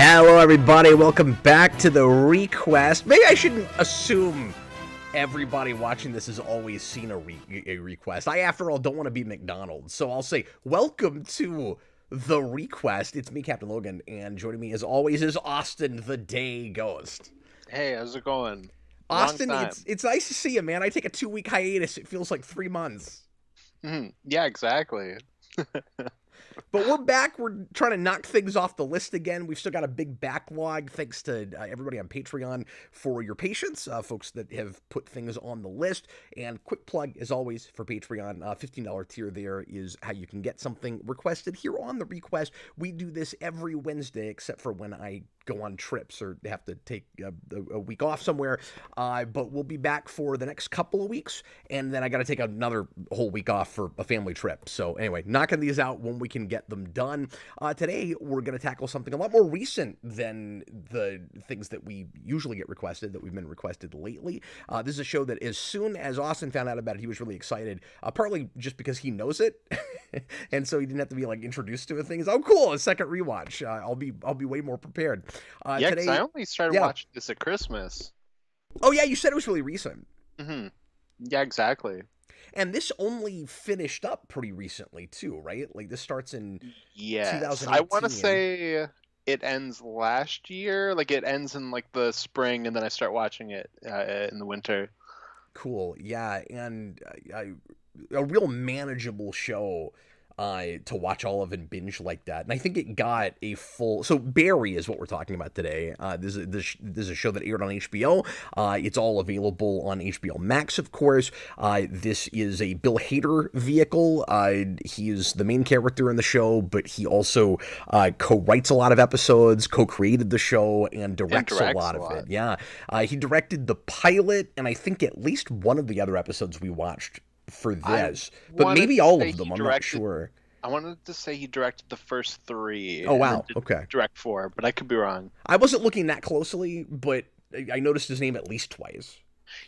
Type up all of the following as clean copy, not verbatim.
Hello, everybody. Welcome back to the ReQuest. Maybe I shouldn't assume everybody watching this has always seen a ReQuest. I, after all, don't want to be McDonald's. So I'll say, welcome to the ReQuest. It's me, Captain Logan, and joining me, as always, is Austin, the Day Ghost. Hey, how's it going? Austin, it's nice to see you, man. I take a 2-week hiatus. It feels like 3 months. Yeah, exactly. But we're back. We're trying to knock things off the list again. We've still got a big backlog. Thanks to everybody on Patreon for your patience, folks that have put things on the list. And quick plug, as always, for Patreon. $15 tier there is how you can get something requested here on the ReQuest. We do this every Wednesday, except for when I go on trips or have to take a week off somewhere. But we'll be back for the next couple of weeks. And then I got to take another whole week off for a family trip. So anyway, knocking these out when we can get them done. Today, we're going to tackle something a lot more recent than the things that we usually get requested, that we've been requested lately. This is a show that as soon as Austin found out about it, he was really excited, partly just because he knows it. And so he didn't have to be like introduced to a thing. He's, oh, cool, a second rewatch. I'll be way more prepared. Yeah, because I only started watching this at Christmas. Oh, yeah, you said it was really recent. Yeah, exactly. And this only finished up pretty recently, too, right? Like, this starts in 2018. I want to say it ends last year. Like, it ends in, like, the spring, and then I start watching it in the winter. Cool, yeah, and a real manageable show to watch all of and binge like that. And I think it got a full... So Barry is what we're talking about today. This is a show that aired on HBO. It's all available on HBO Max, of course. This is a Bill Hader vehicle. He is the main character in the show, but he also co-writes a lot of episodes, co-created the show, and directs a lot of it. Yeah. He directed the pilot, and I think at least one of the other episodes we watched for this, but maybe all of them. I'm not sure. I wanted to say he directed the first 3. Oh, wow. Okay. Direct 4, but I could be wrong. I wasn't looking that closely, but I noticed his name at least twice.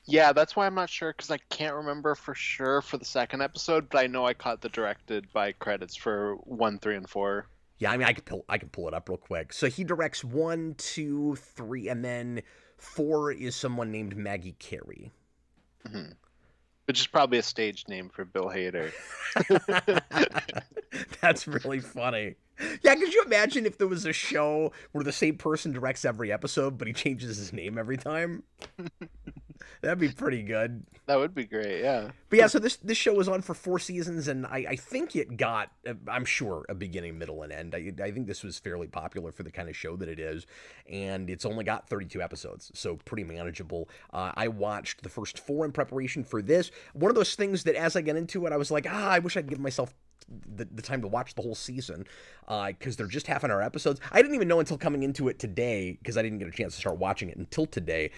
Yeah, that's why I'm not sure, because I can't remember for sure for the second episode, but I know I caught the directed by credits for 1, 3, and 4. Yeah, I mean, I can pull it up real quick. So he directs 1, 2, 3, and then 4 is someone named Maggie Carey. Which is probably a stage name for Bill Hader. That's really funny. Yeah, could you imagine if there was a show where the same person directs every episode, but he changes his name every time? That'd be pretty good. That would be great, yeah. But yeah, so this show was on for 4 seasons, and I think it got, I'm sure, a beginning, middle, and end. I think this was fairly popular for the kind of show that it is, and it's only got 32 episodes, so pretty manageable. I watched the first 4 in preparation for this. One of those things that as I get into it, I was like, I wish I'd give myself the time to watch the whole season, because they're just half-an-hour episodes. I didn't even know until coming into it today, because I didn't get a chance to start watching it until today.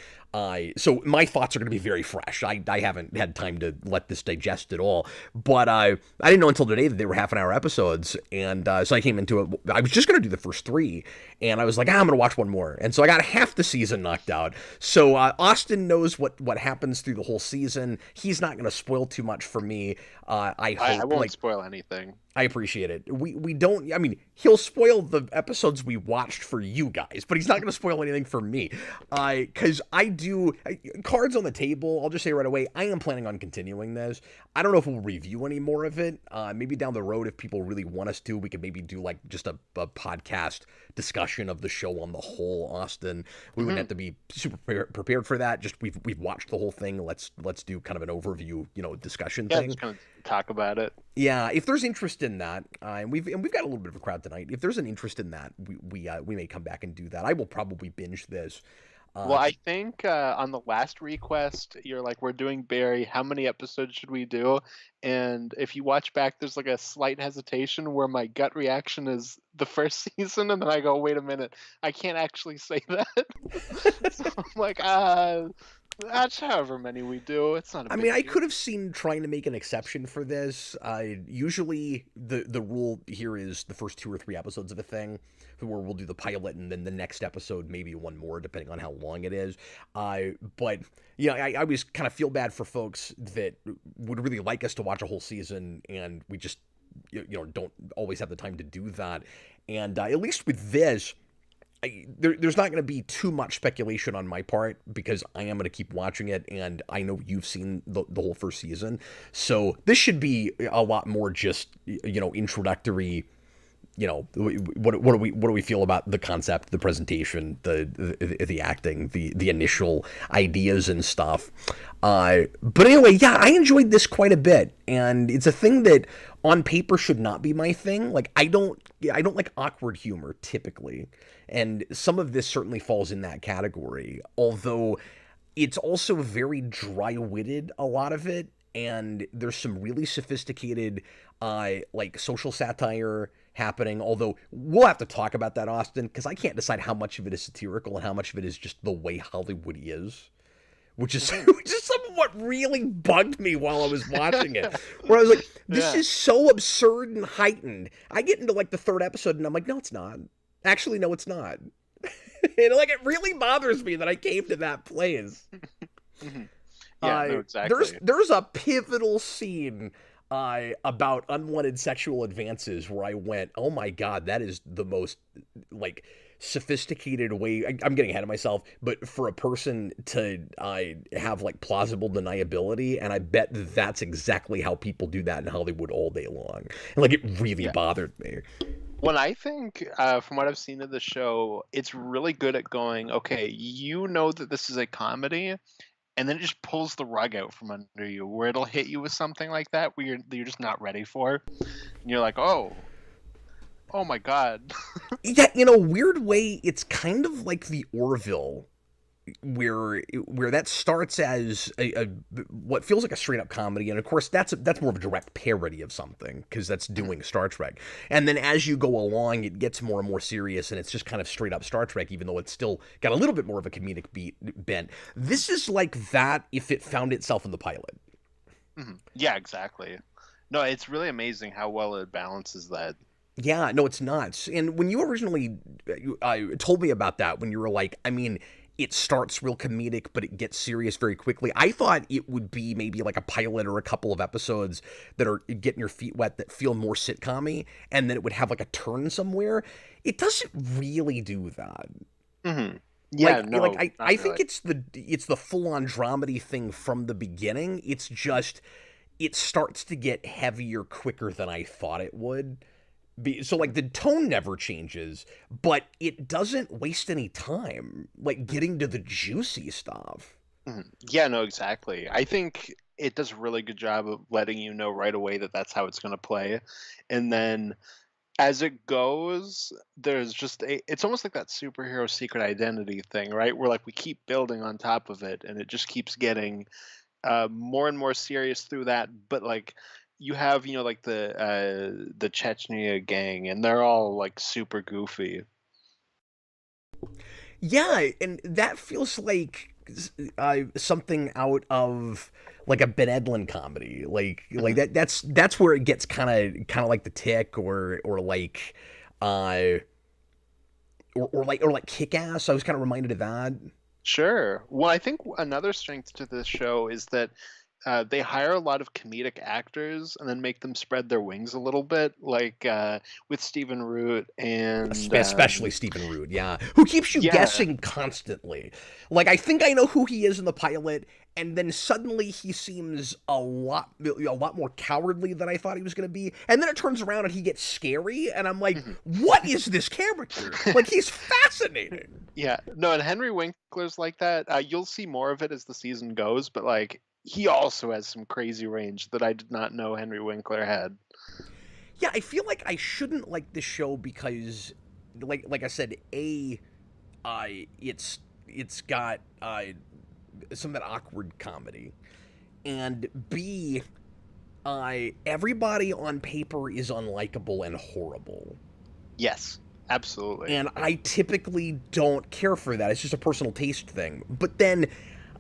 So my thoughts are going to be very fresh. I haven't had time to let this digest at all, but I didn't know until today that they were half-an-hour episodes, and so I came into it. I was just going to do the first 3, and I was like, I'm going to watch one more, and so I got half the season knocked out. So Austin knows what happens through the whole season. He's not going to spoil too much for me. I hope. I won't spoil anything. I appreciate it. We don't, I mean, he'll spoil the episodes we watched for you guys, but he's not going to spoil anything for me. Because cards on the table, I'll just say right away, I am planning on continuing this. I don't know if we'll review any more of it. Maybe down the road, if people really want us to, we could maybe do like just a podcast discussion of the show on the whole, Austin. We wouldn't have to be super prepared for that. Just we've watched the whole thing. Let's do kind of an overview, discussion thing. Just kind of talk about it. Yeah, if there's interest in that, and we've got a little bit of a crowd tonight. If there's an interest in that, we may come back and do that. I will probably binge this. Well, I think on the last ReQuest, you're like, we're doing Barry. How many episodes should we do? And if you watch back, there's like a slight hesitation where my gut reaction is the first season, and then I go, wait a minute, I can't actually say that. So I'm like, that's however many we do. It's not a big deal. I could have seen trying to make an exception for this. Usually the rule here is the first 2 or 3 episodes of a thing, where we'll do the pilot and then the next episode, maybe one more, depending on how long it is. But I always kind of feel bad for folks that would really like us to watch a whole season, and we just don't always have the time to do that. And at least with this, there's not going to be too much speculation on my part because I am going to keep watching it, and I know you've seen the whole first season, so this should be a lot more just introductory. What do we feel about the concept, the presentation, the acting, the initial ideas and stuff. But anyway, yeah, I enjoyed this quite a bit, and it's a thing that on paper should not be my thing. Like I don't like awkward humor typically, and some of this certainly falls in that category. Although it's also very dry-witted, a lot of it, and there's some really sophisticated like social satire happening, although we'll have to talk about that, Austin, because I can't decide how much of it is satirical and how much of it is just the way Hollywood is, which is some of what really bugged me while I was watching it, where I was like, this is so absurd and heightened. I get into like the third episode and I'm like, no, it's not. Actually, no, it's not. And like, it really bothers me that I came to that place. Yeah, no, exactly. There's a pivotal scene about unwanted sexual advances where I went, oh my god, that is the most like sophisticated way. I'm getting ahead of myself, but for a person to have like plausible deniability, and I bet that's exactly how people do that in Hollywood all day long. And like, it really bothered me. When I think, from what I've seen of the show, it's really good at going, okay, you know that this is a comedy, and then it just pulls the rug out from under you, where it'll hit you with something like that where you're just not ready for, and you're like, oh my god. Yeah, in a weird way, it's kind of like the Orville, where that starts as a what feels like a straight up comedy, and of course that's more of a direct parody of something because that's doing Star Trek, and then as you go along, it gets more and more serious, and it's just kind of straight up Star Trek, even though it's still got a little bit more of a comedic bent. This is like that if it found itself in the pilot. Yeah, exactly. No, it's really amazing how well it balances that. Yeah, no, it's nuts. And when you originally told me about that, when you were like, I mean, it starts real comedic, but it gets serious very quickly. I thought it would be maybe like a pilot or a couple of episodes that are getting your feet wet that feel more sitcom-y, and then it would have like a turn somewhere. It doesn't really do that. Yeah, like, no, like I think really. it's the full-on dramedy thing from the beginning. It's just it starts to get heavier quicker than I thought it would. So like the tone never changes, but it doesn't waste any time like getting to the juicy stuff. Yeah, no, exactly. I think it does a really good job of letting you know right away that that's how it's going to play, and then as it goes, there's just it's almost like that superhero secret identity thing, right? Where like we keep building on top of it, and it just keeps getting more and more serious through that. But like you have, like the Chechnya gang, and they're all like super goofy. Yeah, and that feels like something out of like a Ben Edlund comedy, like that's where it gets kind of like The Tick or like or like Kick-Ass. I was kind of reminded of that. Sure. Well, I think another strength to this show is that they hire a lot of comedic actors and then make them spread their wings a little bit, like with Stephen Root and Especially Stephen Root, yeah, who keeps you guessing constantly. Like, I think I know who he is in the pilot, and then suddenly he seems a lot more cowardly than I thought he was going to be, and then it turns around and he gets scary, and I'm like, what is this character? Like, he's fascinating. Yeah, no, and Henry Winkler's like that. You'll see more of it as the season goes, but like, he also has some crazy range that I did not know Henry Winkler had. Yeah, I feel like I shouldn't like this show because, like I said, it's got some of that awkward comedy, and B, everybody on paper is unlikable and horrible. Yes, absolutely. And I typically don't care for that. It's just a personal taste thing. But then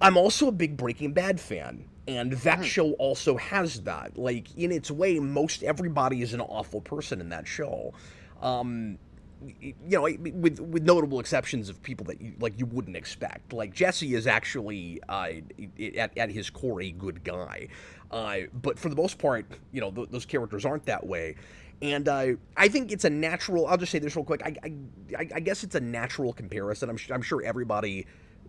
I'm also a big Breaking Bad fan, and that show also has that. Like, in its way, most everybody is an awful person in that show. with notable exceptions of people that you wouldn't expect. Like Jesse is actually at his core a good guy, but for the most part, those characters aren't that way. And I think it's a natural. I'll just say this real quick. I guess it's a natural comparison. I'm sure everybody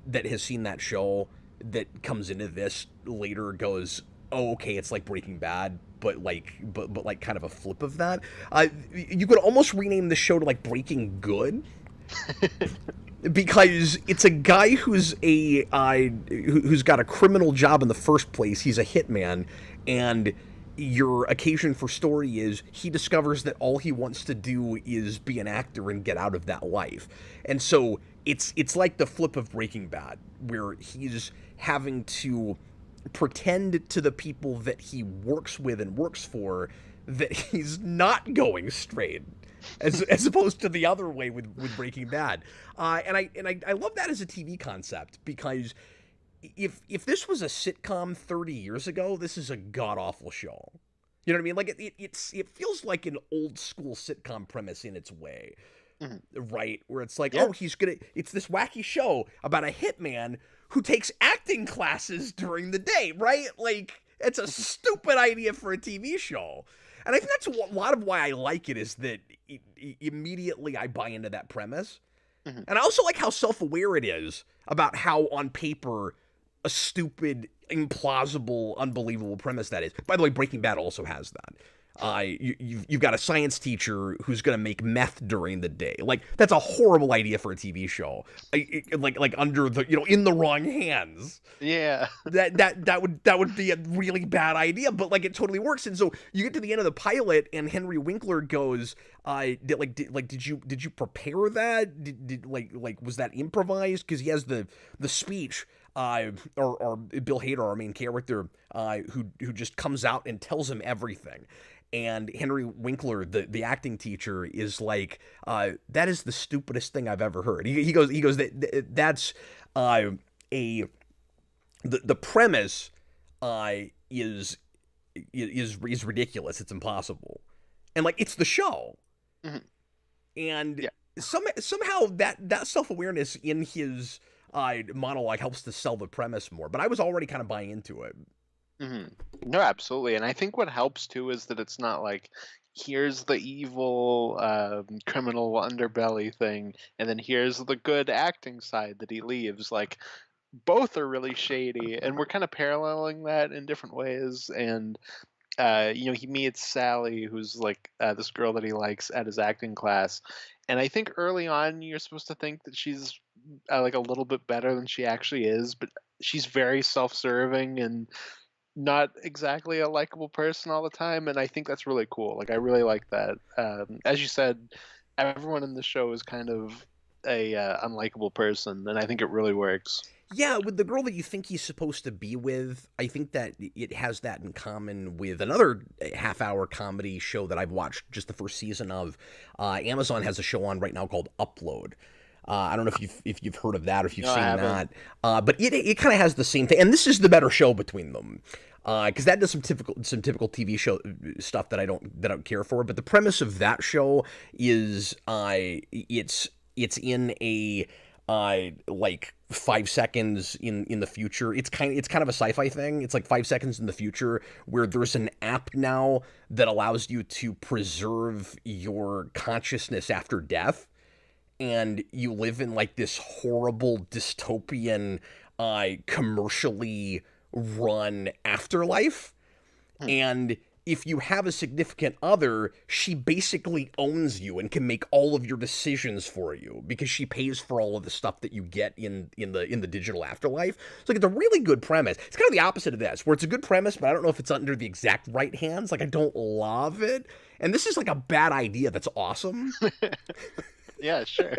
that has seen that show that comes into this later goes, "Oh, okay, it's like Breaking Bad, but like kind of a flip of that." You could almost rename the show to like Breaking Good. Because it's a guy who's who's got a criminal job in the first place. He's a hitman, and your occasion for story is he discovers that all he wants to do is be an actor and get out of that life. And so it's like the flip of Breaking Bad, where he's having to pretend to the people that he works with and works for that he's not going straight, as opposed to the other way with Breaking Bad. And I love that as a TV concept, because if this was a sitcom 30 years ago, this is a god awful show. You know what I mean? Like it feels like an old school sitcom premise in its way, right? Where it's like, oh, it's this wacky show about a hitman who takes acting classes during the day, right? Like, it's a stupid idea for a TV show. And I think that's a lot of why I like it, is that immediately I buy into that premise. And I also like how self-aware it is about how, on paper, a stupid, implausible, unbelievable premise that is. By the way, Breaking Bad also has that. You've got a science teacher who's going to make meth during the day. Like, that's a horrible idea for a TV show. Like under the, in the wrong hands. Yeah. that would be a really bad idea, but like it totally works. And so you get to the end of the pilot, and Henry Winkler goes, did you prepare that? Did was that improvised? Because he has the speech. Or Bill Hader, our main character, who just comes out and tells him everything. And Henry Winkler, the acting teacher, is like, that is the stupidest thing I've ever heard. He goes that's the premise is ridiculous. It's impossible. And like, it's the show. And somehow that self-awareness in his monologue helps to sell the premise more, but I was already kind of buying into it. No, absolutely. And I think what helps too is that it's not like, here's the evil criminal underbelly thing, and then here's the good acting side that he leaves. Like, both are really shady, and we're kind of paralleling that in different ways. And he meets Sally, who's like this girl that he likes, at his acting class. And I think early on you're supposed to think that she's like a little bit better than she actually is, but she's very self-serving and not exactly a likable person all the time. And I think that's really cool. Like, I really like that. As you said, everyone in the show is kind of a unlikable person, and I think it really works. Yeah, with the girl that you think he's supposed to be with, I think that it has that in common with another half-hour comedy show that I've watched just the first season of. Amazon has a show on right now called Upload. I don't know if you've heard of that, or if you've seen that. But it kind of has the same thing, and this is the better show between them, because that does some typical TV show stuff that I don't care for. But the premise of that show is it's in a like 5 seconds in the future. It's kind of a sci-fi thing. It's like 5 seconds in the future, where there's an app now that allows you to preserve your consciousness after death, and you live in like this horrible dystopian commercially run afterlife. And if you have a significant other, she basically owns you and can make all of your decisions for you, because she pays for all of the stuff that you get in the digital afterlife. So like, it's a really good premise. It's kind of the opposite of this, where it's a good premise, but I don't know if it's under the exact right hands. Like, I don't love it. And this is like a bad idea that's awesome. Yeah, sure.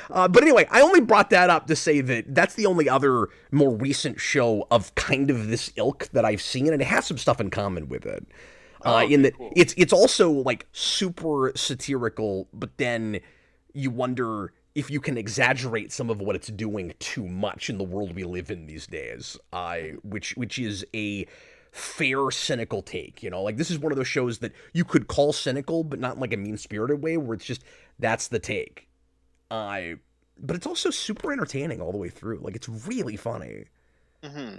But anyway, I only brought that up to say that that's the only other more recent show of kind of this ilk that I've seen, and it has some stuff in common with it. In that cool. It's also like super satirical, but then you wonder if you can exaggerate some of what it's doing too much in the world we live in these days, which is a fair, cynical take. You know, like this is one of those shows that you could call cynical, but not in like a mean spirited way, where it's just that's the take. I, but it's also super entertaining all the way through. Like it's really funny. Hmm.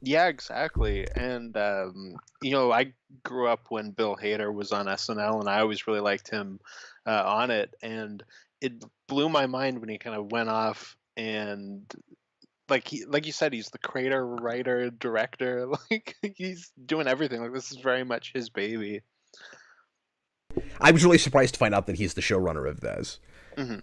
Yeah, exactly. And I grew up when Bill Hader was on SNL, and I always really liked him on it. And it blew my mind when he kind of went off and like you said, he's the creator, writer, director. Like he's doing everything. Like this is very much his baby. I was really surprised to find out that he's the showrunner of this. Hmm.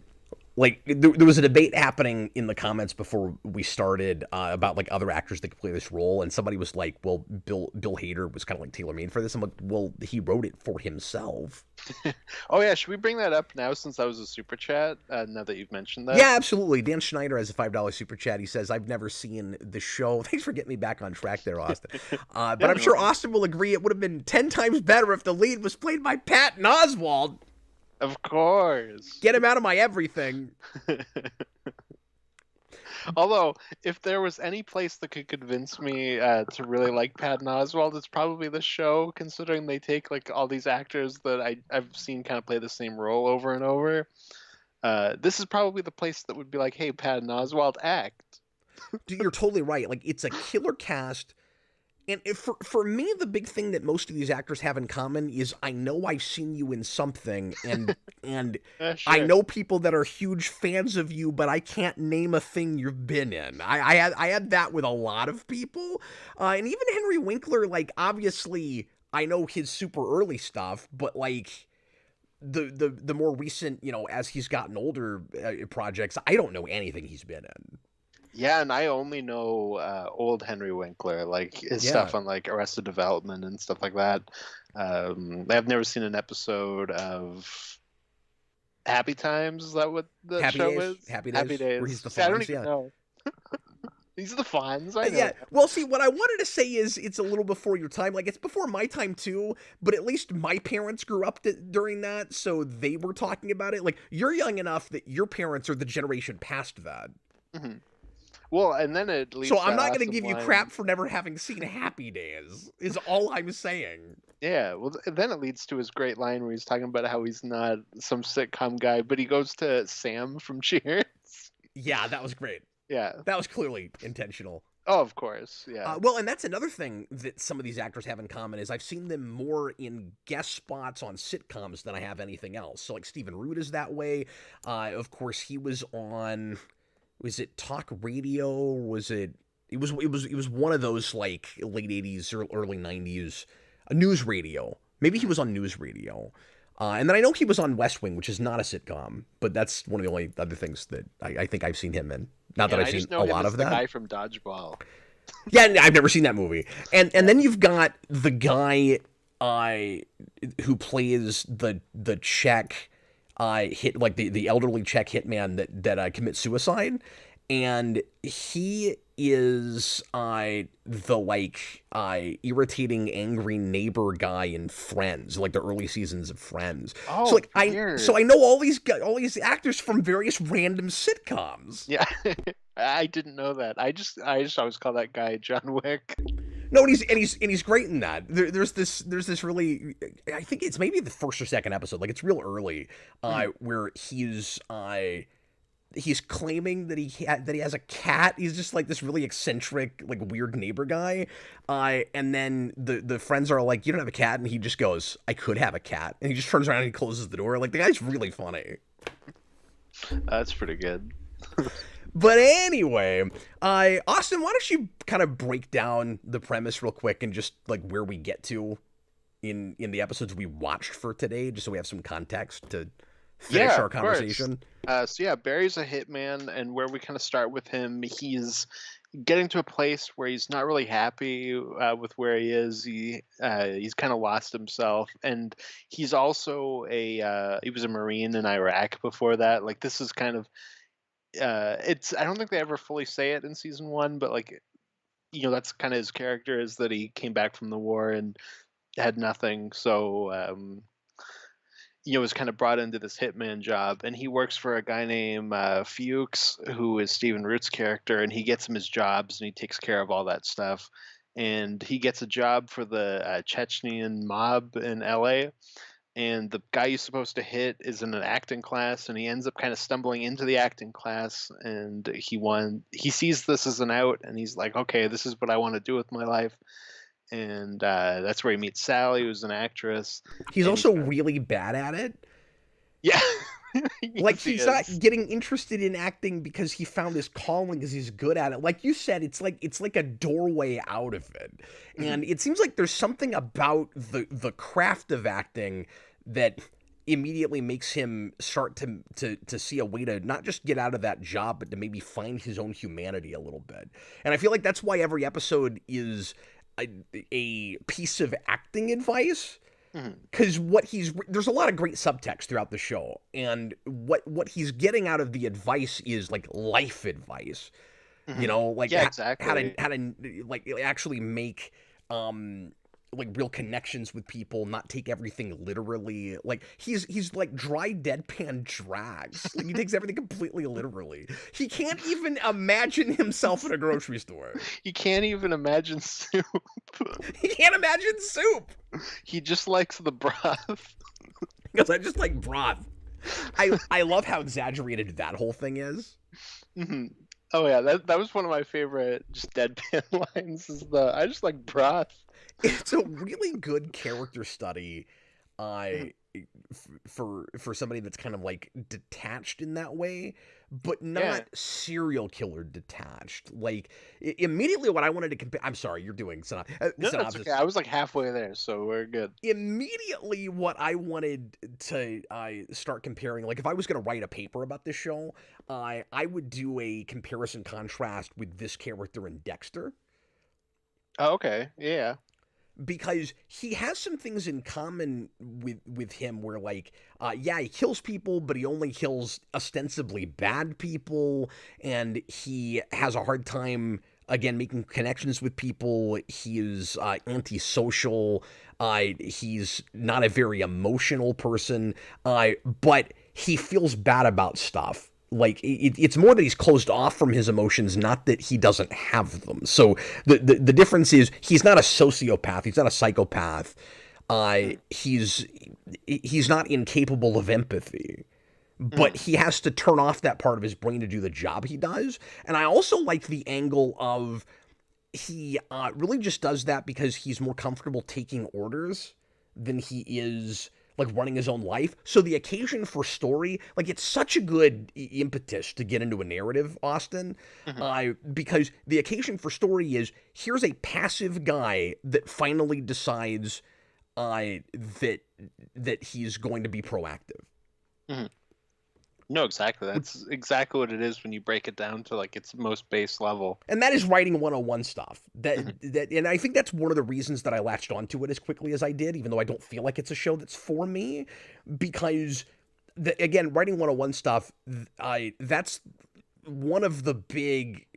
Like there was a debate happening in the comments before we started about like other actors that could play this role, and somebody was like, "Well, Bill Hader was kind of like tailor made for this." I'm like, "Well, he wrote it for himself." Oh yeah, should we bring that up now since that was a super chat? Now that you've mentioned that. Yeah, absolutely. Dan Schneider has a $5 super chat. He says, "I've never seen the show." Thanks for getting me back on track there, Austin. But Yeah, I'm no sure worries. Austin will agree it would have been 10 times better if the lead was played by Patton Oswalt. Of course. Get him out of my everything. Although, if there was any place that could convince me to really like Patton Oswalt, it's probably this show, considering they take like all these actors that I've seen kind of play the same role over and over. This is probably the place that would be like, hey, Patton Oswalt, act. Dude, you're totally right. Like, it's a killer cast. And for me, the big thing that most of these actors have in common is I know I've seen you in something, and I Sure. know people that are huge fans of you, but I can't name a thing you've been in. I had that with a lot of people, and even Henry Winkler. Like obviously, I know his super early stuff, but like the more recent, as he's gotten older, projects, I don't know anything he's been in. Yeah, and I only know old Henry Winkler, like his Yeah, stuff on like Arrested Development and stuff like that. I've never seen an episode of Happy Times. Is that what the Happy show Days, is? Happy Happy Days, where he's Days. the See, I don't Fonz. even Yeah. know. These are the Fonz. I know Yeah, that. well, see, what I wanted to say is it's a little before your time. Like, it's before my time, too, but at least my parents grew up during that, so they were talking about it. Like, you're young enough that your parents are the generation past that. Hmm. Well, and then it So leads to I'm that not going to awesome give you line. crap for never having seen Happy Days, is all I'm saying. Yeah, well, then it leads to his great line where he's talking about how he's not some sitcom guy, but he goes to Sam from Cheers. Yeah, that was great. Yeah. That was clearly intentional. Oh, of course. Yeah. Well, and that's another thing that some of these actors have in common is I've seen them more in guest spots on sitcoms than I have anything else. So, like Stephen Root is that way. Of course, he was on. Was it talk radio? Or was it? It was one of those like late '80s or early '90s news radio. Maybe he was on news radio. And then I know he was on West Wing, which is not a sitcom, but that's one of the only other things that I think I've seen him in. Not Yeah, that and I've I seen just know a him lot as of the that. guy from Dodgeball. Yeah, I've never seen that movie. And Yeah. then you've got the guy who plays the Czech hit like the elderly Czech hitman that commits suicide, and he is the like irritating angry neighbor guy in Friends, like the early seasons of Friends. So Oh, like I weird. so I know all these actors from various random sitcoms. Yeah. I didn't know that. I just always call that guy John Wick. No, and he's great in that. There's this really, I think it's maybe the first or second episode, like it's real early, Mhm. where he's claiming that he has a cat. He's just like this really eccentric, like weird neighbor guy, and then the friends are like, "You don't have a cat," and he just goes, "I could have a cat," and he just turns around and he closes the door. Like the guy's really funny. That's pretty good. But anyway, Austin, why don't you kind of break down the premise real quick and just like where we get to in the episodes we watched for today, just so we have some context to finish Yeah, our of course. conversation. So yeah, Barry's a hitman, and where we kind of start with him, he's getting to a place where he's not really happy with where he is. He's kind of lost himself, and he's also he was a Marine in Iraq before that. Like this is kind of it's I don't think they ever fully say it in season one, but like that's kind of his character is that he came back from the war and had nothing. So was kind of brought into this hitman job, and he works for a guy named Fuchs, who is Stephen Root's character, and he gets him his jobs and he takes care of all that stuff. and he gets a job for the Chechnyan mob in LA. And the guy he's supposed to hit is in an acting class, and he ends up kind of stumbling into the acting class, and he sees this as an out, and he's like, okay, this is what I want to do with my life. And that's where he meets Sally, who's an actress, He's and he also really bad at it. yeah. Like Yes, he he's not is. getting interested in acting because he found his calling because he's good at it. Like you said, it's like a doorway out of it. Mhm. And it seems like there's something about the craft of acting that immediately makes him start to see a way to not just get out of that job, but to maybe find his own humanity a little bit. And I feel like that's why every episode is a, a piece of acting advice, Mhm. because there's a lot of great subtext throughout the show, and what he's getting out of the advice is like life advice, Mhm. like Yeah, how exactly. to like actually make like real connections with people, not take everything literally. Like he's like dry deadpan drags. Like he takes everything completely literally. He can't even imagine himself in a grocery store. You can't even imagine soup. He can't imagine soup. He just likes the broth. Because I just like broth. I love how exaggerated that whole thing is. Mhm. Oh yeah, that was one of my favorite just deadpan lines. Is the I just like broth. It's a really good character study, Mhm. uh, for somebody that's kind of like detached in that way, but not Yeah. serial killer detached. Like immediately, what I wanted to compare. I'm sorry, you're doing No, it's okay. synopsis. I was like halfway there, so we're good. Immediately, what I wanted to start comparing, like if I was going to write a paper about this show, I would do a comparison contrast with this character in Dexter, Oh, okay. Yeah. because he has some things in common with him where like yeah, he kills people, but he only kills ostensibly bad people, and he has a hard time again making connections with people. He is antisocial. He's not a very emotional person, but he feels bad about stuff. Like it's more that he's closed off from his emotions, not that he doesn't have them. So the difference is he's not a sociopath, he's not a psychopath. Mm. He's not incapable of empathy, but Mhm. he has to turn off that part of his brain to do the job he does. And I also like the angle of he really just does that because he's more comfortable taking orders than he is like running his own life. So the occasion for story, like it's such a good impetus to get into a narrative, Austin, Mhm. because the occasion for story is here's a passive guy that finally decides that he's going to be proactive. Mhm. No, exactly. That's exactly what it is when you break it down to like its most base level. And that is writing 101 stuff. Mhm. And I think that's one of the reasons that I latched onto it as quickly as I did, even though I don't feel like it's a show that's for me, because again, writing 101 stuff, I that's one of the big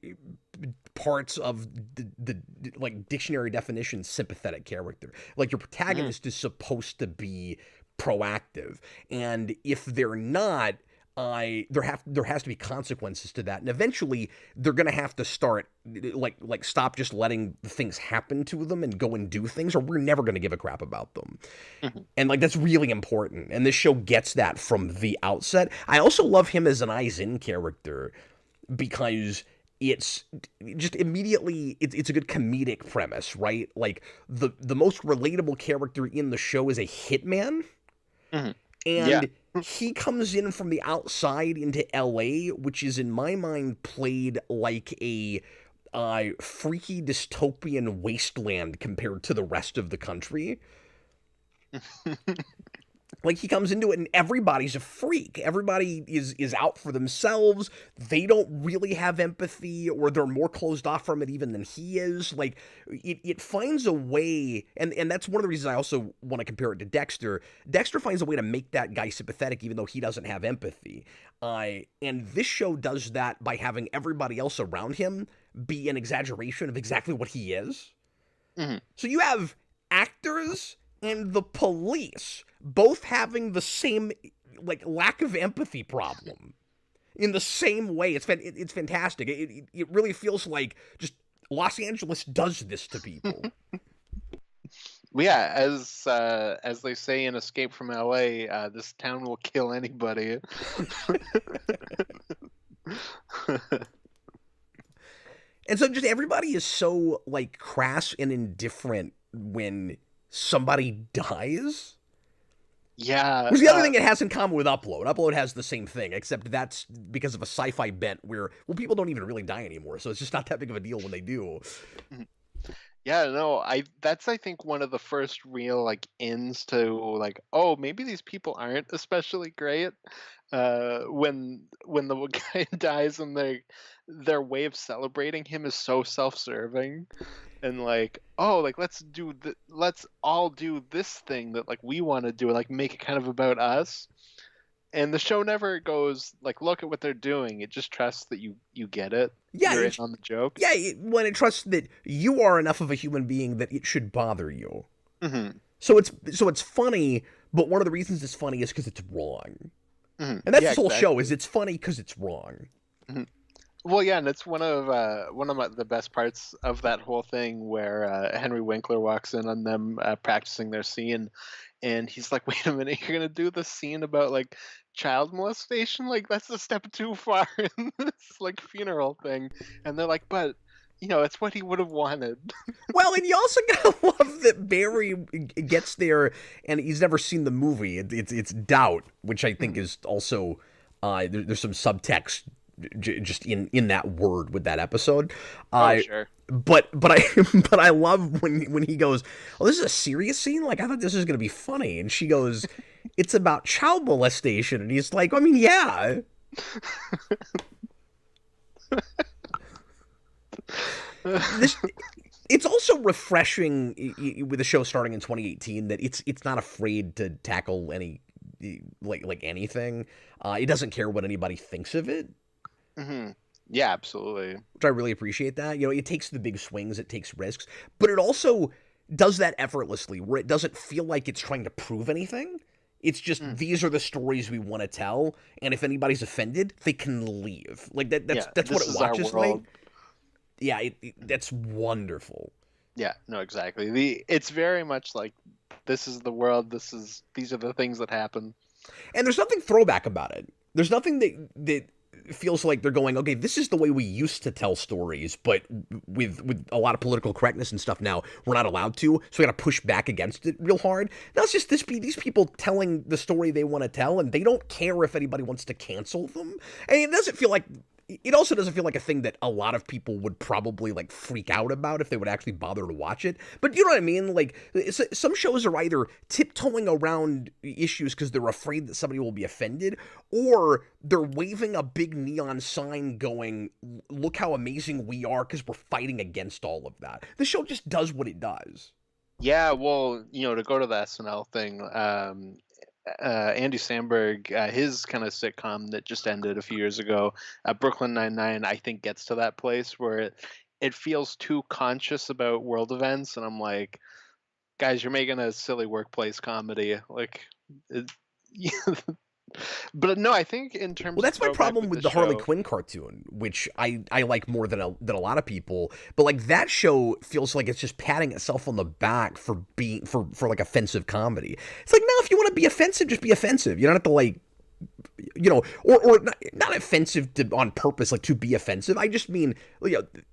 parts of the like dictionary definition sympathetic character. Like your Mhm. protagonist is supposed to be proactive, and if they're not, there has to be consequences to that, and eventually they're gonna have to start like stop just letting things happen to them and go and do things, or we're never gonna give a crap about them. Mhm. And like that's really important, and this show gets that from the outset. I also love him as an eyes in character because it's just immediately it's a good comedic premise, right? Like the most relatable character in the show is a hitman, Mhm. Yeah. and he comes in from the outside into LA, which is in my mind played like a freaky dystopian wasteland compared to the rest of the country. Like he comes into it and everybody's a freak. Everybody is out for themselves. They don't really have empathy, or they're more closed off from it even than he is. Like it finds a way, and that's one of the reasons I also want to compare it to Dexter. Dexter finds a way to make that guy sympathetic even though he doesn't have empathy. And this show does that by having everybody else around him be an exaggeration of exactly what he is. Mhm. So you have actors and the police both having the same like lack of empathy problem in the same way. It's fantastic. It really feels like just Los Angeles does this to people. Well, yeah, as they say in Escape from LA, this town will kill anybody. And so just everybody is so like crass and indifferent when somebody dies. Yeah, Which is the other thing it has in common with Upload. Upload has the same thing, except that's because of a sci-fi bent where, well, people don't even really die anymore, so it's just not that big of a deal when they do. yeah, no, I think one of the first real like ins to like, oh, maybe these people aren't especially great. When the guy dies and their way of celebrating him is so self-serving and like, oh, like let's all do this thing that like we want to do, like make it kind of about us. And the show never goes like, look at what they're doing. It just trusts that you get it. Yeah, You're in on the joke. when it trusts that you are enough of a human being that it should bother you. Hmm. So it's funny, but one of the reasons it's funny is because it's wrong. Hmm. And that's Yeah, this whole show, exactly. is it's funny because it's wrong. Mhm. Well, yeah, and it's one of the best parts of that whole thing where Henry Winkler walks in on them practicing their scene, and he's like, "Wait a minute, you're gonna do this scene about like child molestation? Like that's a step too far in this like funeral thing." And they're like, "But it's what he would have wanted." Well, and you also gotta love that Barry gets there and he's never seen the movie. It's doubt, which I think is also there's some subtext just in that word with that episode. Oh, Uh, sure. but I but I love when he goes, "Oh, this is a serious scene. Like I thought this was gonna be funny," and she goes, "It's about child molestation," and he's like, "I mean, yeah." This it's also refreshing with the show starting in 2018 that it's not afraid to tackle any like anything. It doesn't care what anybody thinks of it, Hmm. Yeah, absolutely. which I really appreciate that. It takes the big swings, it takes risks, but it also does that effortlessly, where it doesn't feel like it's trying to prove anything. It's just Mm. these are the stories we want to tell, and if anybody's offended, they can leave. Like that. That's Yeah, that's what this it is our watches like. world. Yeah, that's wonderful. Yeah, no, exactly. It's very much like this is the world. These are the things that happen. And there's nothing throwback about it. There's nothing that feels like they're going, okay, this is the way we used to tell stories, but with a lot of political correctness and stuff now, we're not allowed to, so we got to push back against it real hard. Now it's just these people telling the story they want to tell, and they don't care if anybody wants to cancel them. And it also doesn't feel like a thing that a lot of people would probably like freak out about if they would actually bother to watch it. But you know what I mean? Like some shows are either tiptoeing around issues because they're afraid that somebody will be offended, or they're waving a big neon sign going, "Look how amazing we are," because we're fighting against all of that. The show just does what it does. Yeah, well, to go to the SNL thing, Andy Samberg, his kind of sitcom that just ended a few years ago, Brooklyn Nine-Nine, I think gets to that place where it feels too conscious about world events, and I'm like, guys, you're making a silly workplace comedy, like, it, but no, I think in Well, terms of that's my throwback problem with with the the Harley show. Quinn cartoon, which I like more than a lot of people. But like that show feels like it's just patting itself on the back for being for like offensive comedy. It's like, no, if you want to be offensive, just be offensive. You don't have to like or not offensive on purpose, like to be offensive. I just mean,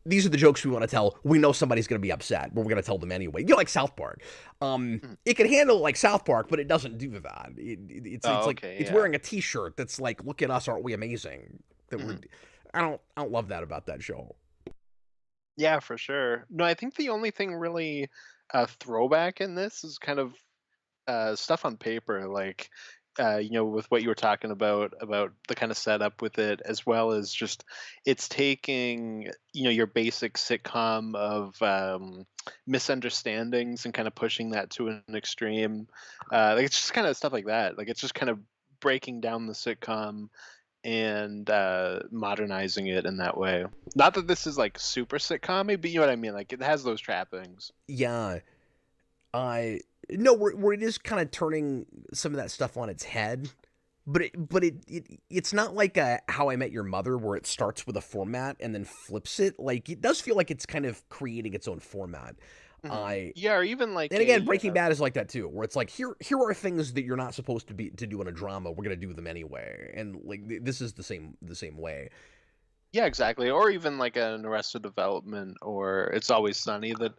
these are the jokes we want to tell. We know somebody's going to be upset, but we're going to tell them anyway. Like South Park. Mhm. It can handle it like South Park, but it doesn't do that. It's Oh, like okay, it's yeah. wearing a T-shirt that's like, "Look at us, aren't we amazing?" That we're. Mhm. I don't love that about that show. Yeah, for sure. No, I think the only thing really throwback in this is kind of stuff on paper, like with what you were talking about the kind of setup with it, as well as just it's taking your basic sitcom of misunderstandings and kind of pushing that to an extreme. Like it's just kind of stuff like that. Like it's just kind of breaking down the sitcom and modernizing it in that way. Not that this is like super sitcom, but you know what I mean. Like it has those trappings. Yeah, I no, where it is kind of turning some of that stuff on its head. It's not like a How I Met Your Mother where it starts with a format and then flips it. Like it does feel like it's kind of creating its own format. I Yeah, or even like And again, a Breaking Bad is like that too, where it's like here are things that you're not supposed to do in a drama. We're gonna do them anyway, and like this is the same way. yeah, exactly, or even like an Arrested Development or It's Always Sunny that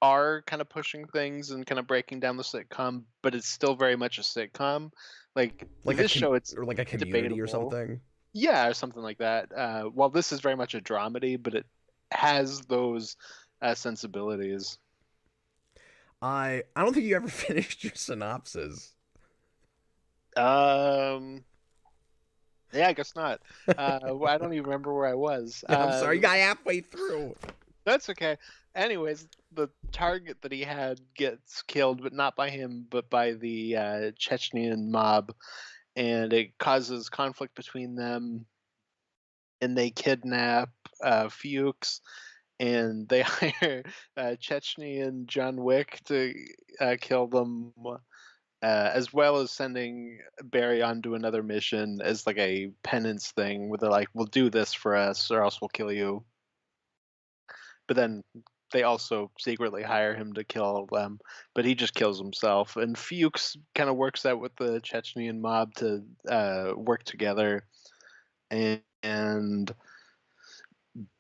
are kind of pushing things and kind of breaking down the sitcom, but it's still very much a sitcom. Like this show, it's Or like a Community or debatable. something. Yeah, or something like that. While this is very much a dramedy, but it has those sensibilities. I don't think you ever finished your synopsis. Um, yeah, I guess not. I don't even remember where I was. I'm sorry, you got halfway through. That's okay. Anyways, the target that he had gets killed, but not by him, but by the Chechnyan mob, and it causes conflict between them. And they kidnap Fuchs, and they hire Chechnyan John Wick to kill them, as well as sending Barry onto another mission as like a penance thing, where they're like, "We'll do this for us, or else we'll kill you." But then they also secretly hire him to kill them, but he just kills himself. And Fuchs kind of works out with the Chechnyan mob to work together, and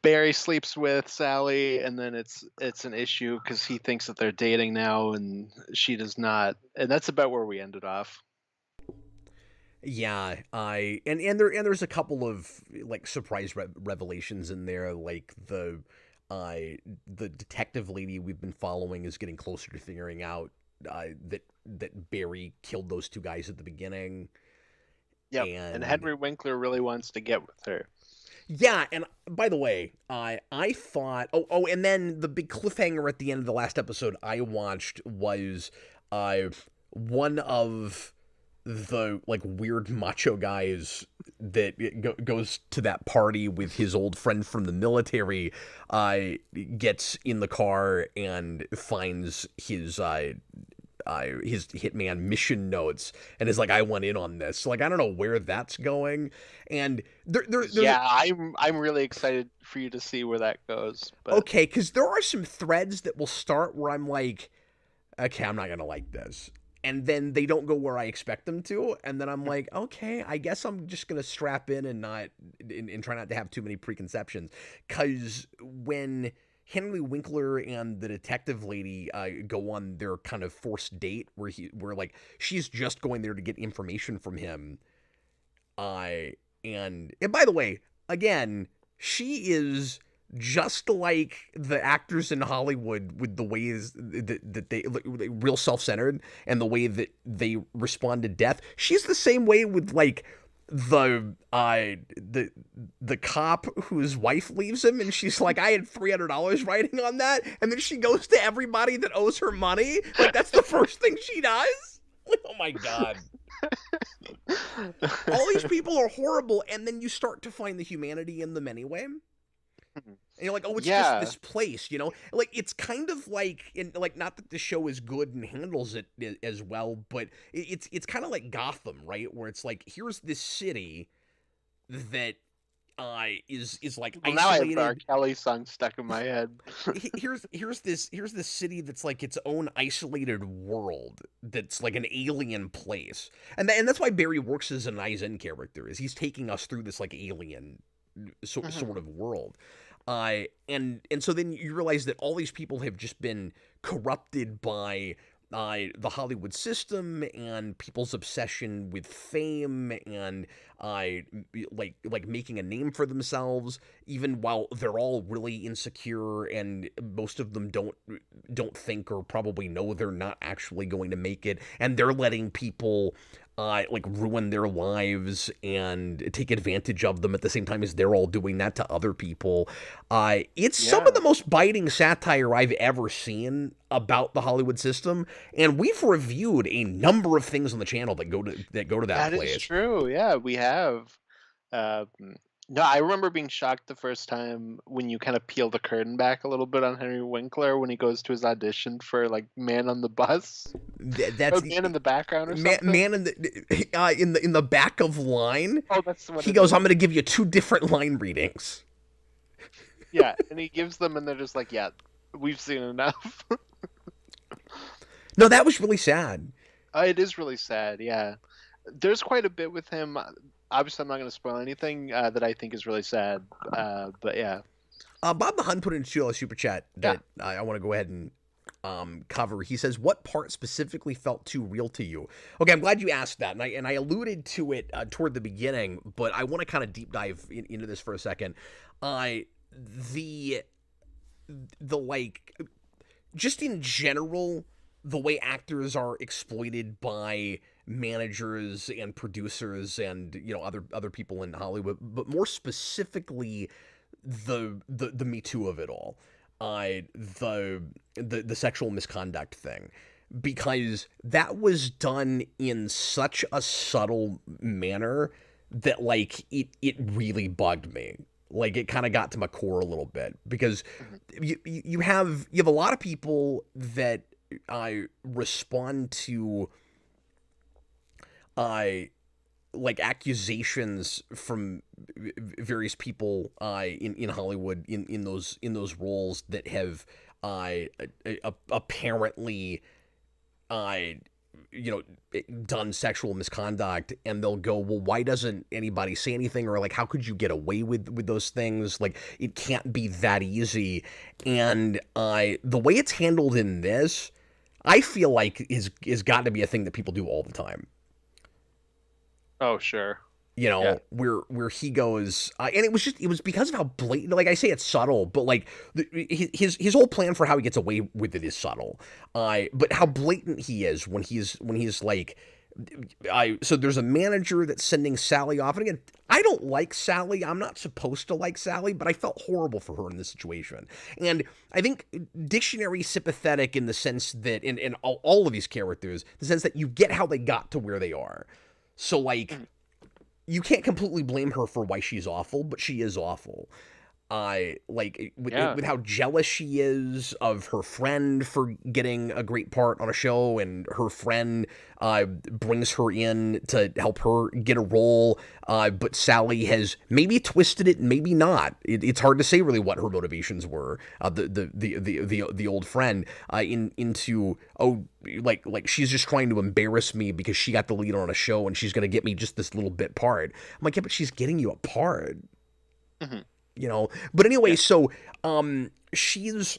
Barry sleeps with Sally, and then it's an issue because he thinks that they're dating now, and she does not. And that's about where we ended off. Yeah, there's a couple of like surprise revelations in there, like the detective lady we've been following is getting closer to figuring out that Barry killed those two guys at the beginning, Yep. And and Henry Winkler really wants to get with her. yeah, and by the way, I thought and then the big cliffhanger at the end of the last episode I watched was one of the like weird macho guys that goes to that party with his old friend from the military gets in the car and finds his hitman mission notes and is like, I want in on this. So, like, I don't know where that's going, and there's Yeah, I'm really excited for you to see where that goes. But okay, because there are some threads that will start where I'm like, okay, I'm not gonna like this, and then they don't go where I expect them to, and then I'm like, okay, I guess I'm just gonna strap in and not and try not to have too many preconceptions, because when Henry Winkler and the detective lady go on their kind of forced date where like she's just going there to get information from him. And by the way, again, she is just like the actors in Hollywood with the ways that they real self-centered and the way that they respond to death. She's the same way with like the cop whose wife leaves him and she's like, I had $300 writing on that, and then she goes to everybody that owes her money. Like that's the first thing she does. Like, oh my god. All these people are horrible, and then you start to find the humanity in them anyway. And you're like, oh, it's just yeah, this place, you know? Like, it's kind of like, not that the show is good and handles it as well, but it's kind of like Gotham, right? Where it's like, here's this city that is like well, now I have the R. isolated. Kelly song stuck in my head. Here's this city that's like its own isolated world that's like an alien place, and that's why Barry works as an Eisen character, is he's taking us through this like alien sort of world. And so then you realize that all these people have just been corrupted by the Hollywood system and people's obsession with fame and like making a name for themselves, even while they're all really insecure and most of them don't think or probably know they're not actually going to make it, and they're letting people like ruin their lives and take advantage of them at the same time as they're all doing that to other people. It's some of Yeah. the most biting satire I've ever seen about the Hollywood system, and we've reviewed a number of things on the channel that go to that That is place. true. Yeah, we have. Uh, No, I remember being shocked the first time when you kind of peel the curtain back a little bit on Henry Winkler when he goes to his audition for like Man on the Bus That's or Man in the Background or man, something. man in the back of line. Oh, that's what He it goes, is. "I'm going to give you two different line readings." Yeah, and he gives them, and they're just like, "Yeah, we've seen enough." No, that was really sad. It is really sad. Yeah, there's quite a bit with him. Obviously, I'm not going to spoil anything that I think is really sad. But yeah, Bob the Hun put into a super chat yeah. that I want to go ahead and cover. He says, "What part specifically felt too real to you?" Okay, I'm glad you asked that, and I alluded to it toward the beginning, but I want to kind of deep dive into this for a second. The like, just in general, the way actors are exploited by managers and producers and other people in Hollywood, but more specifically the Me Too of it all, the sexual misconduct thing, because that was done in such a subtle manner that like it really bugged me. Like it kind of got to my core a little bit because Mhm. you have a lot of people that respond to I like accusations from various people in Hollywood in those roles that have apparently uh, done sexual misconduct, and they'll go, well, why doesn't anybody say anything, or like how could you get away with those things? Like it can't be that easy. And the way it's handled in this, I feel like is got to be a thing that people do all the time. Oh, sure. You Yeah. know, where he goes, and it was because of how blatant. Like I say, it's subtle, but like his whole plan for how he gets away with it is subtle. But how blatant he is when he's like, so there's a manager that's sending Sally off, and again, I don't like Sally. I'm not supposed to like Sally, but I felt horrible for her in this situation. And I think dictionary sympathetic in the sense that in all of these characters, the sense that you get how they got to where they are. So like Mhm. you can't completely blame her for why she's awful, but she is awful. Like Yeah. with how jealous she is of her friend for getting a great part on a show, and her friend brings her in to help her get a role. But Sally has maybe twisted it, maybe not. It's hard to say really what her motivations were. The old friend into like she's just trying to embarrass me because she got the lead on a show and she's gonna get me just this little bit part. I'm like, yeah, but she's getting you a part. Hmm. But anyway, Yeah. so she's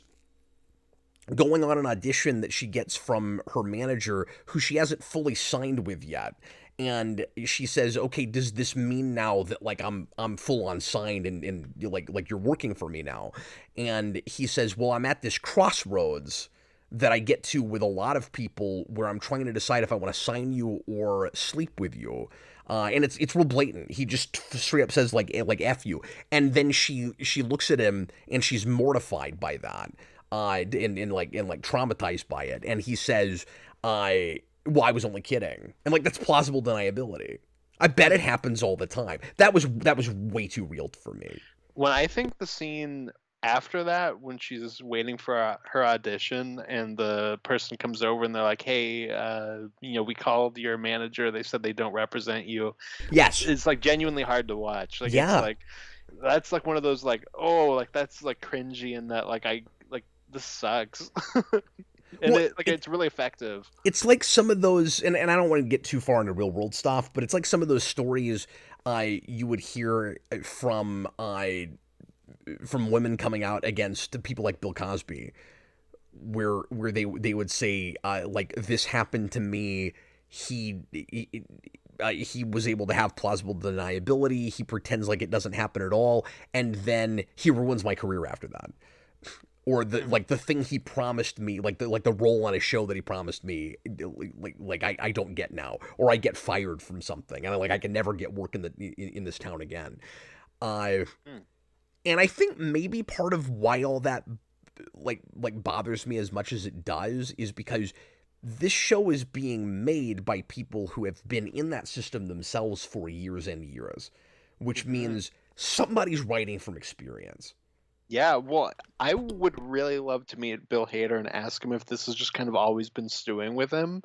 going on an audition that she gets from her manager, who she hasn't fully signed with yet. And she says, okay, does this mean now that like I'm full on signed, and like you're working for me now? And he says, well, I'm at this crossroads that I get to with a lot of people where I'm trying to decide if I want to sign you or sleep with you. And it's real blatant. He just straight up says like F you. And then she looks at him and she's mortified by that. And traumatized by it. And he says, well, I was only kidding. And like that's plausible deniability. I bet it Hmm. happens all the time. That was way too real for me. When I think the scene after that, when she's waiting for her audition, and the person comes over and they're like, "Hey, we called your manager. They said they don't represent you." Yes. It's like genuinely hard to watch. Like it's Yeah. like that's like one of those like, oh, like that's like cringy, and that like I like this sucks. And Well, it like it's really effective. it's like some of those, and I don't want to get too far into real world stuff, but it's like some of those stories you would hear from women coming out against people like Bill Cosby, where they would say like this happened to me. He was able to have plausible deniability. He pretends like it doesn't happen at all, and then he ruins my career after that. Or the Mhm. like the thing he promised me, like the role on a show that he promised me, I don't get now, or I get fired from something, and I can never get work in this town again. Uh, Mm. and I think maybe part of why all that bothers me as much as it does is because this show is being made by people who have been in that system themselves for years and years, which Mhm. means somebody's writing from experience. Yeah, well, I would really love to meet Bill Hader and ask him if this has just kind of always been stewing with him,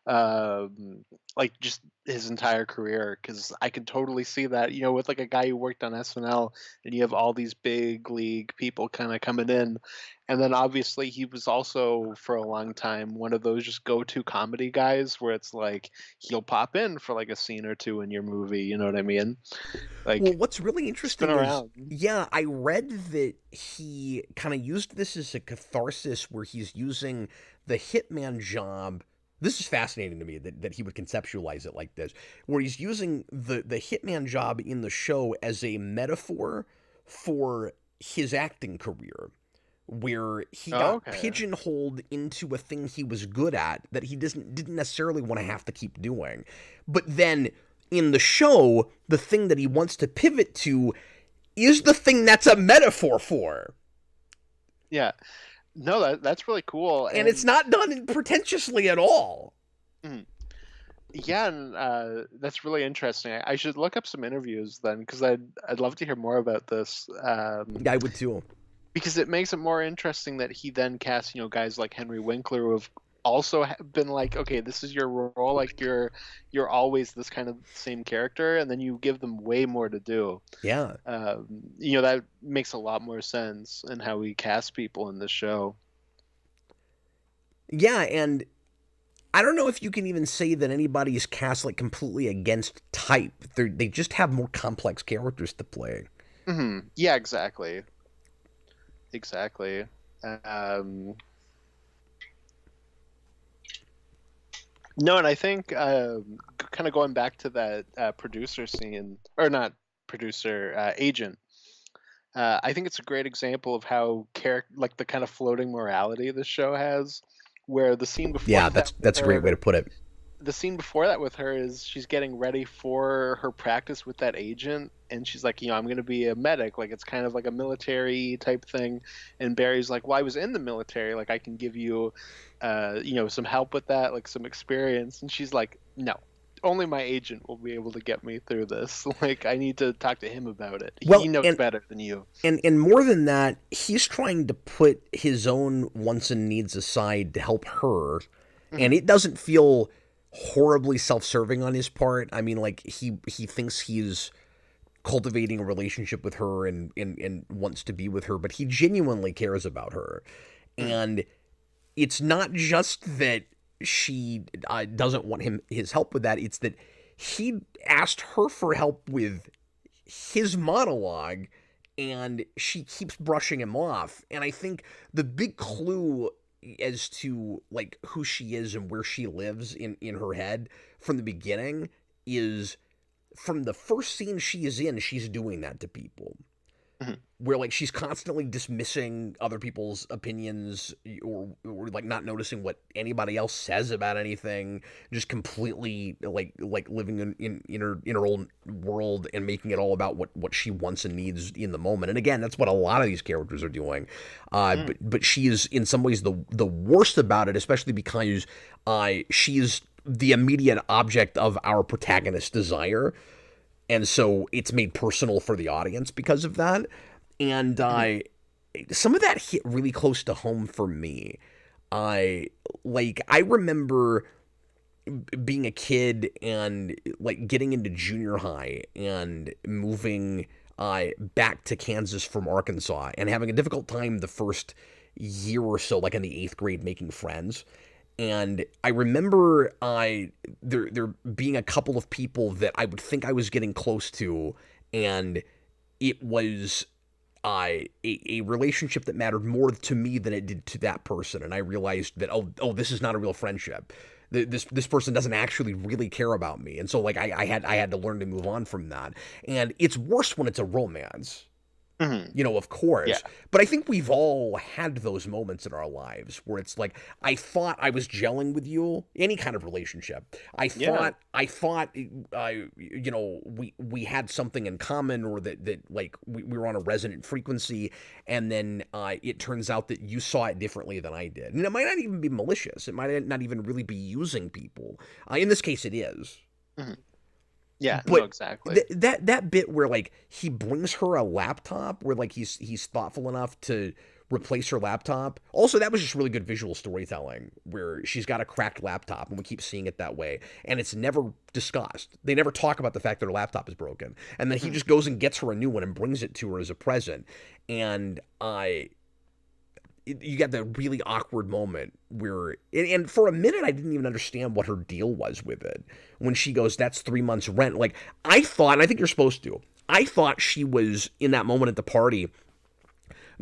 um, like just his entire career. Because I could totally see that, with like a guy who worked on SNL, and you have all these big league people kind of coming in, and then obviously he was also for a long time one of those just go-to comedy guys where it's like he'll pop in for like a scene or two in your movie. You know what I mean? Well, Like what's really he's been interesting is, around. yeah, I read that he kind of used this as a catharsis where he's using the hitman job. This is fascinating to me that he would conceptualize it like this, where he's using the hitman job in the show as a metaphor for his acting career, where he Oh, got okay. pigeonholed into a thing he was good at that he didn't necessarily want to have to keep doing. But then in the show, the thing that he wants to pivot to is the thing that's a metaphor for. Yeah. No, that's really cool, And it's and not done pretentiously at all. mm, yeah, and that's really interesting. I should look up some interviews then, because I'd love to hear more about this. I would too. Because it makes it more interesting that he then casts, guys like Henry Winkler who have also been like, okay, this is your role, like you're always this kind of same character, and then you give them way more to do. Yeah. That makes a lot more sense in how we cast people in this show. Yeah, and I don't know if you can even say that anybody is cast like completely against type. They just have more complex characters to play. Yeah, exactly. Exactly. Um, no, and I think kind of going back to that producer scene, or not producer, agent. I think it's a great example of how like the kind of floating morality this show has, where the scene before Yeah, that with that's a great way to her put it. the scene before that with her is she's getting ready for her practice with that agent, and she's like, I'm going to be a medic, like it's kind of like a military type thing. And Barry's like, well, I was in the military, like I can give you some help with that, like some experience. And she's like, no, only my agent will be able to get me through this. Like I need to talk to him about it, he Well, knows better than you. and more than that, he's trying to put his own wants and needs aside to help her, and Hmm. it doesn't feel horribly self-serving on his part. I mean, like he thinks he's cultivating a relationship with her and wants to be with her, but he genuinely cares about her. Hmm. And it's not just that she doesn't want his help with that, it's that he asked her for help with his monologue and she keeps brushing him off. And I think the big clue as to like who she is and where she lives in her head from the beginning is from the first scene she is in, she's doing that to people, Hmm. where like she's constantly dismissing other people's opinions, or like not noticing what anybody else says about anything, just completely like living in her own world and making it all about what she wants and needs in the moment. And again, that's what a lot of these characters are doing. But she is in some ways the worst about it, especially because she is the immediate object of our protagonist's desire, and so it's made personal for the audience because of that. And Hmm. some of that hit really close to home for me. I remember being a kid and like getting into junior high and moving back to Kansas from Arkansas and having a difficult time the first year or so, like in the eighth grade, making friends. And I remember there being a couple of people that I would think I was getting close to, and it was a relationship that mattered more to me than it did to that person. And I realized that this is not a real friendship. This person doesn't actually really care about me, and so like I had to learn to move on from that. And it's worse when it's a romance, Hmm. of Yeah. course. But I think we've all had those moments in our lives where it's like, I thought I was gelling with you, any kind of relationship. Yeah. We had something in common, or that like we were on a resonant frequency, and then it turns out that you saw it differently than I did. And it might not even be malicious. It might not even really be using people. In this case, it is. Hmm. Yeah, no, But exactly. that bit where like he brings her a laptop, where like he's thoughtful enough to replace her laptop. Also, that was just really good visual storytelling, where she's got a cracked laptop, and we keep seeing it that way, and it's never discussed. They never talk about the fact that her laptop is broken, and then he Mhm. just goes and gets her a new one and brings it to her as a present. And you got the really awkward moment where, and for a minute I didn't even understand what her deal was with it when she goes, "That's 3 months rent." Like, I thought, and I think you're supposed to, I thought she was in that moment at the party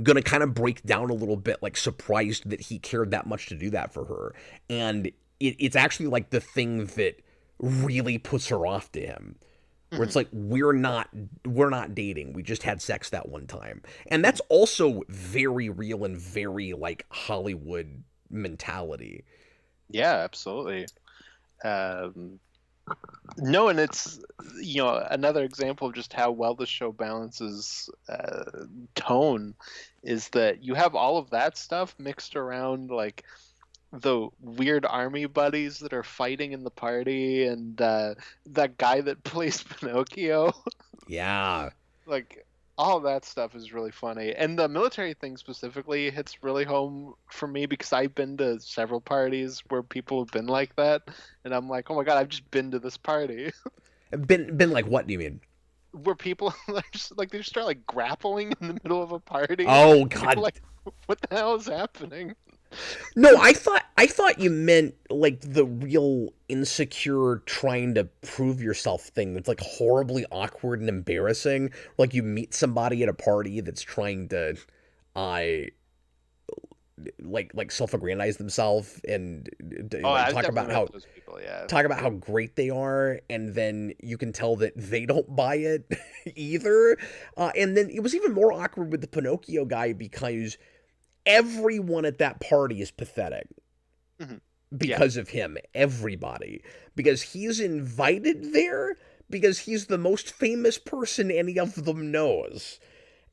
gonna kind of break down a little bit, like surprised that he cared that much to do that for her. And it's actually like the thing that really puts her off to him, where it's Mhm. like, we're not dating, we just had sex that one time. And that's also very real and very like Hollywood mentality. Yeah, absolutely. Um, no, and it's another example of just how well the show balances tone is that you have all of that stuff mixed around like the weird army buddies that are fighting in the party and that guy that plays Pinocchio. Yeah. Like all of that stuff is really funny, and the military thing specifically hits really home for me because I've been to several parties where people have been like that, and I'm like, oh my god, I've just been to this party Been like, what do you mean? where people are just like they just start like grappling in the middle of a party. Oh And you're god. like, what the hell is happening? No, I thought you meant like the real insecure trying to prove yourself thing. It's like horribly awkward and embarrassing. Like you meet somebody at a party that's trying to I like self-aggrandize themselves and Oh, like I've definitely met those people. Yeah, talk about how great they are, and then you can tell that they don't buy it either. And then it was even more awkward with the Pinocchio guy because everyone at that party is pathetic Mhm. Yeah, because of him. Everybody. Because he's invited there because he's the most famous person any of them knows.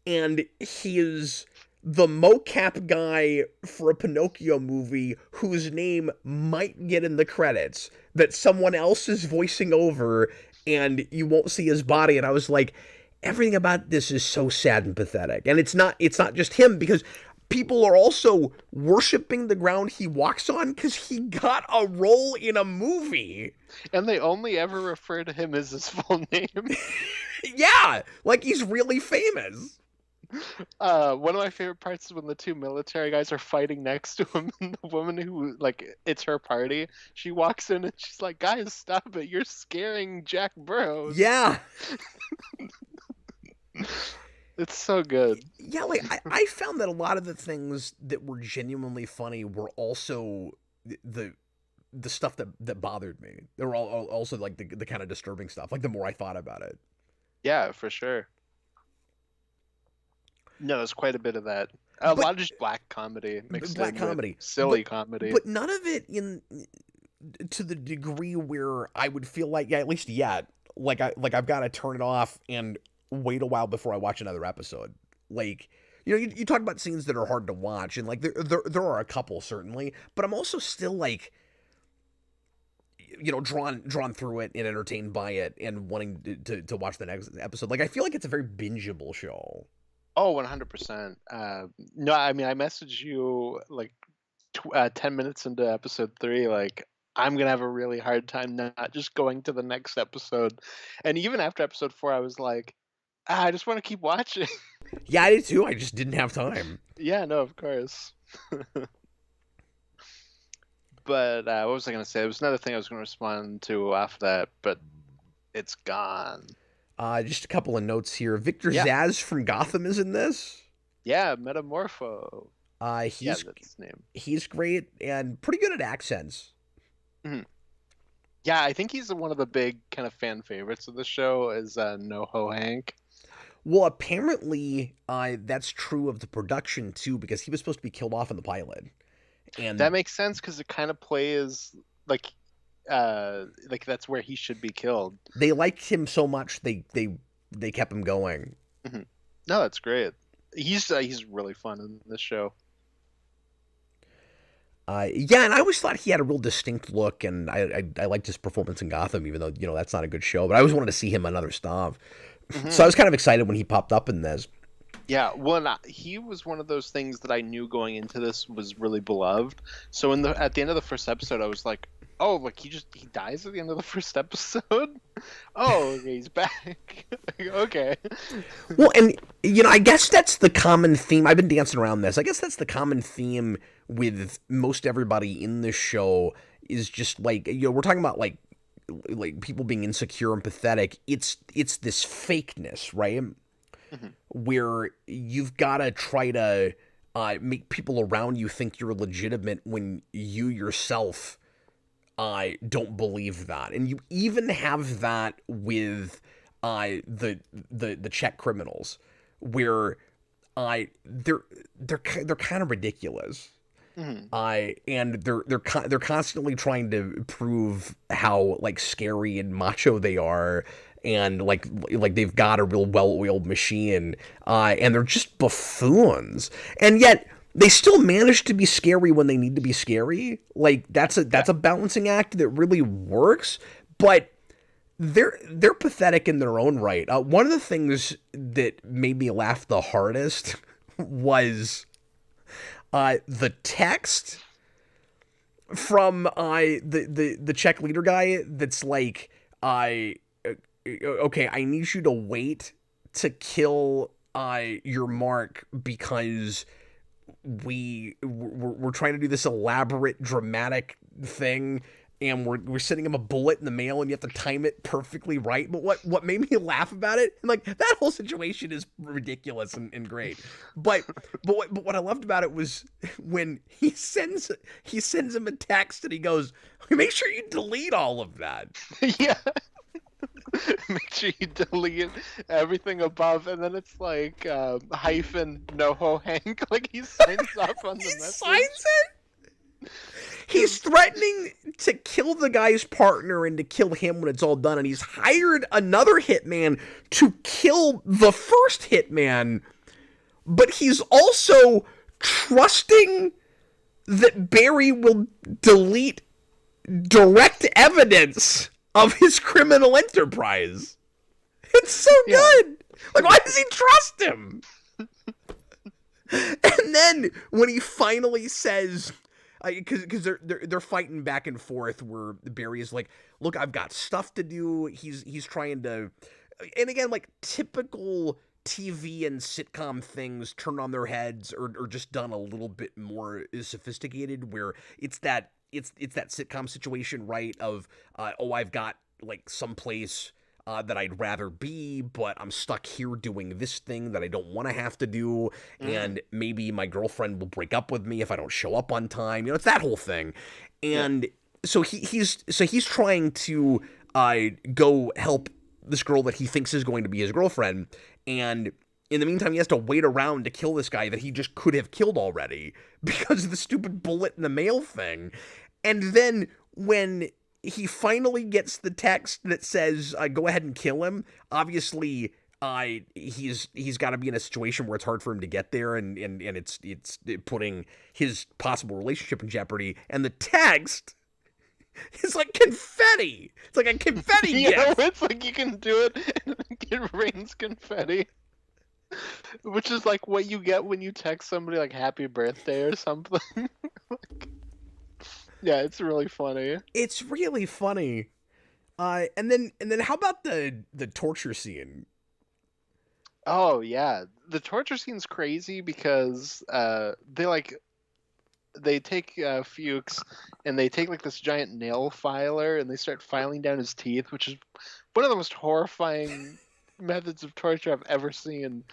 And he is the mocap guy for a Pinocchio movie whose name might get in the credits that someone else is voicing over, and you won't see his body. And I was like, everything about this is so sad and pathetic. And it's not just him, because people are also worshiping the ground he walks on because he got a role in a movie. and they only ever refer to him as his full name. Yeah, like he's really famous. One of my favorite parts is when the two military guys are fighting next to him, and the woman who, like, it's her party, she walks in and she's like, "Guys, stop it! You're scaring Jack Burrows." Yeah. It's so good. Yeah, like I found that a lot of the things that were genuinely funny were also the the stuff that bothered me. They were all also like the kind of disturbing stuff. Like the more I thought about it, Yeah, for sure. No, there's quite a bit of that. A but lot of just black comedy mixed black in with comedy, silly comedy. but none of it in to the degree where I would feel like, yeah, at least yet, like I've got to turn it off and wait a while before I watch another episode. Like, you talk about scenes that are hard to watch, and like there are a couple certainly, but I'm also still like, drawn through it and entertained by it and wanting to watch the next episode. Like I feel like it's a very bingeable show. Oh, 100%. No, I mean, I messaged you like 10 minutes into episode 3, like, I'm gonna have a really hard time not just going to the next episode. And even after episode 4, I was like, I just want to keep watching. Yeah, I did too. I just didn't have time. Yeah, no, of course. But what was I gonna say? There was another thing I was gonna respond to off that, but it's gone. Just a couple of notes here. Victor Yeah, Zsasz from Gotham is in this. yeah, Metamorpho. Yeah, He's that's his name. he's great and pretty good at accents. Mhm. Yeah, I think he's one of the big kind of fan favorites of the show is NoHo Hank. Well, apparently, that's true of the production too, because he was supposed to be killed off in the pilot, That and makes sense because it kind of plays like that's where he should be killed. they liked him so much they kept him going. Mhm. No, that's great. He's really fun in this show. Yeah, and I always thought he had a real distinct look, and I liked his performance in Gotham, even though that's not a good show. But I always wanted to see him on other stuff, so I Hmm. was kind of excited when he popped up in this. Yeah, well, he was one of those things that I knew going into this was really beloved. So at the end of the first episode, I was like, oh, like he dies at the end of the first episode. Oh, okay, he's back. Okay. Well, and I guess that's the common theme. I've been dancing around this. I guess that's the common theme with most everybody in this show is just like we're talking about like people being insecure and pathetic. It's this fakeness, right? Mhm. Where you've got to try to make people around you think you're legitimate when you yourself don't believe that, and you even have that with the Czech criminals, where they're kind of ridiculous. Mhm. And they're constantly trying to prove how like scary and macho they are, and like they've got a real well-oiled machine, and they're just buffoons, and yet they still manage to be scary when they need to be scary. Like Yeah. that's a balancing act that really works, but they're pathetic in their own right. One of the things that made me laugh the hardest was the text from the Czech leader guy that's like, I okay, I need you to wait to kill your mark because we're trying to do this elaborate dramatic thing, and we're sending him a bullet in the mail, and you have to time it perfectly right. But what made me laugh about it, and like that whole situation is ridiculous and great. But what I loved about it was when he sends him a text and he goes, make sure you delete all of that. Yeah. Make sure you delete everything above, and then it's like hyphen NoHo Hank. Like he signs off on He the signs message. it. He's threatening to kill the guy's partner and to kill him when it's all done, and he's hired another hitman to kill the first hitman, but he's also trusting that Barry will delete direct evidence of his criminal enterprise. It's so Yeah. good. Like, why does he trust him? And then when he finally says, because they're fighting back and forth, where Barry is like, "Look, I've got stuff to do." He's trying to, and again, like typical TV and sitcom things turn on their heads, or just done a little bit more sophisticated, where it's that sitcom situation, right? Of oh, I've got like someplace that I'd rather be, but I'm stuck here doing this thing that I don't want to have to do, Mm. and maybe my girlfriend will break up with me if I don't show up on time. It's that whole thing, Yeah. and so he's trying to go help this girl that he thinks is going to be his girlfriend, and in the meantime, he has to wait around to kill this guy that he just could have killed already because of the stupid bullet in the mail thing. And then when he finally gets the text that says, "Go ahead and kill him," obviously, he's got to be in a situation where it's hard for him to get there, and it's putting his possible relationship in jeopardy. And the text is like confetti. It's like a confetti Yeah, gift. it's like you can do it and it rains confetti. Which is like what you get when you text somebody like happy birthday or something. Yeah, it's really funny. It's really funny. And then how about the torture scene? Oh yeah. The torture scene's crazy because they take Fuchs and they take like this giant nail filer and they start filing down his teeth, which is one of the most horrifying methods of torture I've ever seen.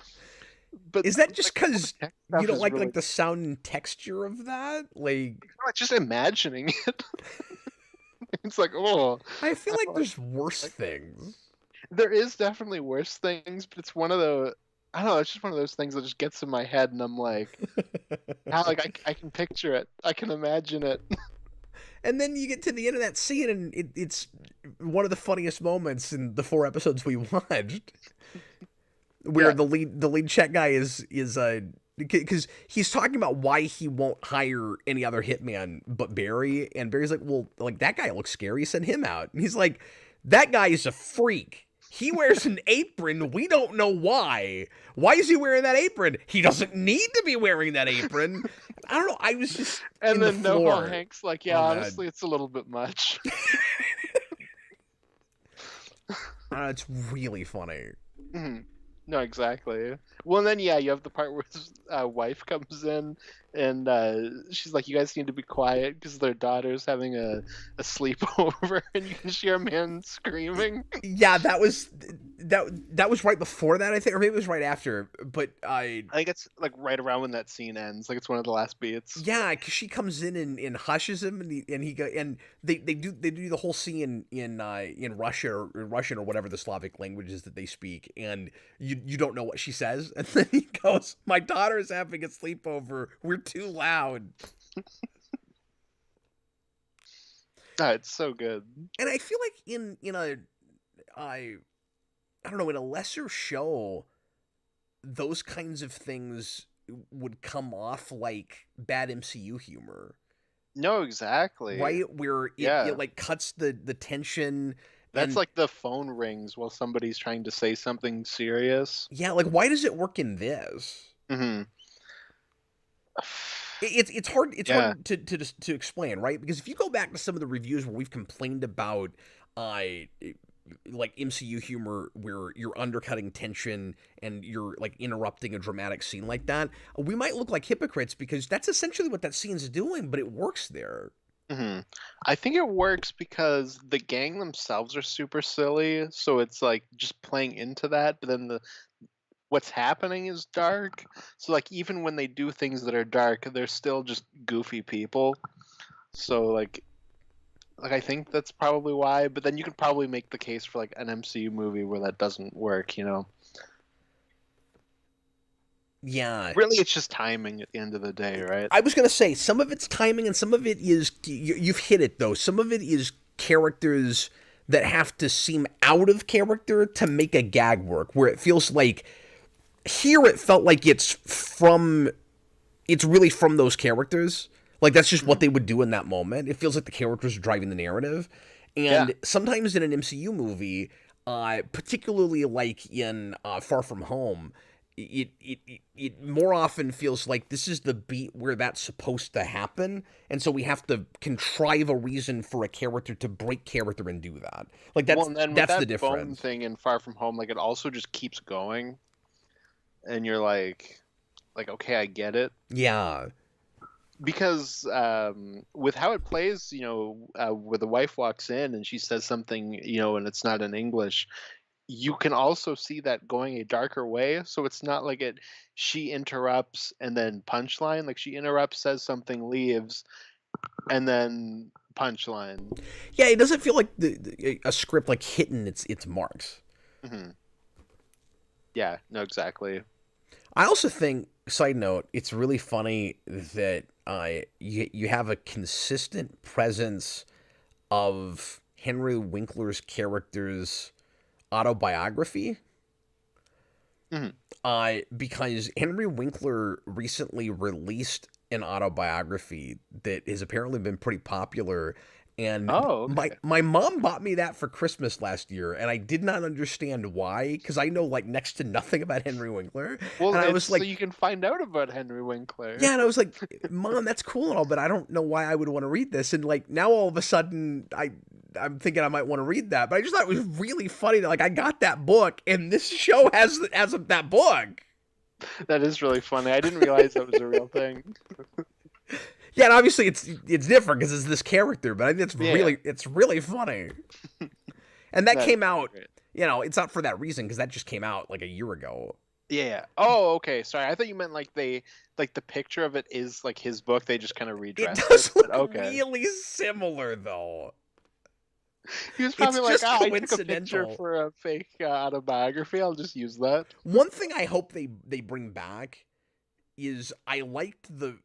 But Is that just like, all the because tech you stuff don't is like really the sound and texture of that? Like, just imagining it. It's like, oh, I feel I like don't there's worse like things. there is definitely worse things, but it's one of the I don't know, it's just one of those things that just gets in my head and I'm like, like I can picture it. I can imagine it. And then you get to the end of that scene, and it's one of the funniest moments in the 4 episodes we watched, where Yeah. the lead Czech guy is because he's talking about why he won't hire any other hitman but Barry, and Barry's like, well, like that guy looks scary, send him out. And he's like, that guy is a freak. He wears an apron. We don't know why. Why is he wearing that apron? He doesn't need to be wearing that apron. I don't know. I was just And in then the Noho floor. Hank's like, yeah, on that. honestly, it's a little bit much. It's really funny. Mhm. No, exactly. Well, and then yeah, you have the part where his wife comes in and she's like, "You guys need to be quiet because their daughter's having a sleepover," and you can hear a man screaming. Yeah, that was right before that, I think, or maybe it was right after. But I think it's like right around when that scene ends. Like it's one of the last beats. yeah, because she comes in and hushes him, and they do the whole scene in Russia or Russian or whatever the Slavic language is that they speak, and you don't know what she says, and then he goes, "My daughter's having a sleepover. We're too loud." Oh, it's so good. And I feel like in a I don't know, in a lesser show, those kinds of things would come off like bad MCU humor. No, exactly. Right, where Yeah. it like cuts the tension. That's And like the phone rings while somebody's trying to say something serious. yeah, like why does it work in this? Hmm. It's hard Yeah. to explain, right? Because if you go back to some of the reviews where we've complained about uh like MCU humor where you're undercutting tension and you're like interrupting a dramatic scene like that, we might look like hypocrites because that's essentially what that scene's doing, but it works there. Hmm. I think it works because the gang themselves are super silly, so it's like just playing into that, but then the what's happening is dark. So like even when they do things that are dark, they're still just goofy people. So like I think that's probably why, but then you could probably make the case for like an MCU movie where that doesn't work, you know. Yeah. Really it's just timing at the end of the day, right? I was gonna say some of it's timing and some of it is you've hit it though. Some of it is characters that have to seem out of character to make a gag work. Where it feels like here it felt like it's really from those characters. Like that's just what they would do in that moment. It feels like the characters are driving the narrative. Yeah. And sometimes in an MCU movie, particularly like in Far From Home, it more often feels like this is the beat where that's supposed to happen, and so we have to contrive a reason for a character to break character and do that. Like Well, and then with that's the that bone difference. thing in Far From Home, like it also just keeps going, and you're like okay, I get it. Yeah. Because with how it plays, you know, where the wife walks in and she says something, you know, and it's not in English, you can also see that going a darker way. So it's not like she interrupts and then punchline. Like she interrupts, says something, leaves, and then punchline. Yeah, it doesn't feel like a script like hitting its marks. Hmm. Yeah, no, exactly. I also think, side note, it's really funny that you have a consistent presence of Henry Winkler's character's autobiography. Hmm. Because Henry Winkler recently released an autobiography that has apparently been pretty popular. And Oh, my okay. my mom bought me that for Christmas last year, and I did not understand why, because I know like next to nothing about Henry Winkler, Well, and I it's was so like, you can find out about Henry Winkler. yeah, and I was like, Mom, that's cool and all, but I don't know why I would want to read this. And like now all of a sudden I'm thinking I might want to read that, but I just thought it was really funny that like I got that book and this show has that book. That is really funny. I didn't realize that was a real thing. Yeah, and obviously it's different because it's this character, but I think Yeah, it's really funny. And that that came is out, great. it's not for that reason because that just came out like a year ago. Yeah. Oh, okay. Sorry. I thought you meant like the picture of it is like his book. They just kind of It redressed it. does But look okay. really similar though. He was It's probably like, just I took a picture coincidental. for a fake autobiography. I'll just use that. One thing I hope they bring back is I liked the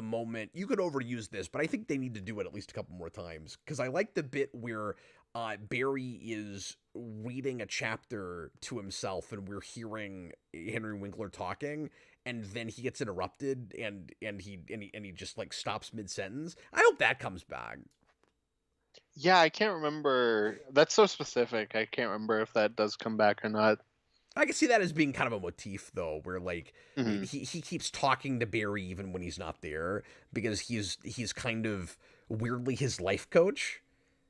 moment. You could overuse this, but I think they need to do it at least a couple more times because I like the bit where Barry is reading a chapter to himself and we're hearing Henry Winkler talking, and then he gets interrupted and he just like stops mid sentence. I hope that comes back. Yeah, I can't remember. That's so specific. I can't remember if that does come back or not. I can see that as being kind of a motif, though, where like Hmm. he keeps talking to Barry even when he's not there because he's kind of weirdly his life coach,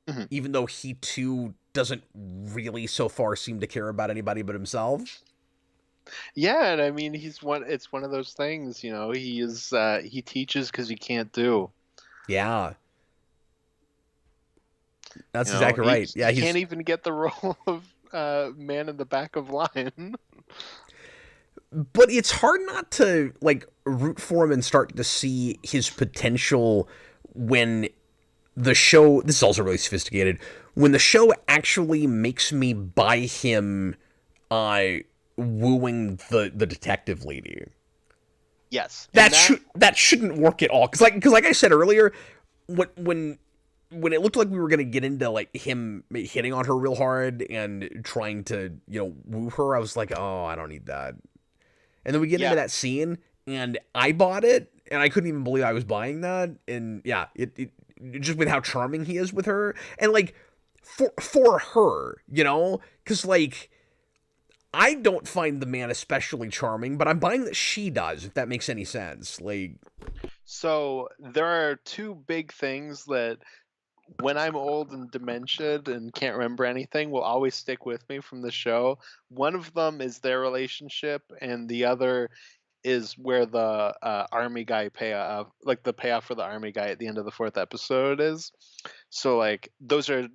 Hmm. even though he too doesn't really so far seem to care about anybody but himself. Yeah, and I mean, it's one of those things, he teaches because he can't do. Yeah, that's exactly right. He Yeah, can't he's even get the role of man in the back of line. but it's hard not to like root for him and start to see his potential when the show, this is also really sophisticated, when the show actually makes me buy him uh wooing the detective lady. Yes, and That shouldn't work at all, cuz like I said earlier, when when it looked like we were going to get into like him hitting on her real hard and trying to, woo her, I was like, "Oh, I don't need that." And then we get into yeah. that scene, and I bought it, and I couldn't even believe I was buying that. And yeah, it just with how charming he is with her, and like for her, because like I don't find the man especially charming, but I'm buying that she does. If that makes any sense, like So there are two big things that when I'm old and dementia and can't remember anything will always stick with me from the show. One of them is their relationship, and the other is where the army guy payoff, like the payoff for the army guy at the end of the fourth episode is. So like those are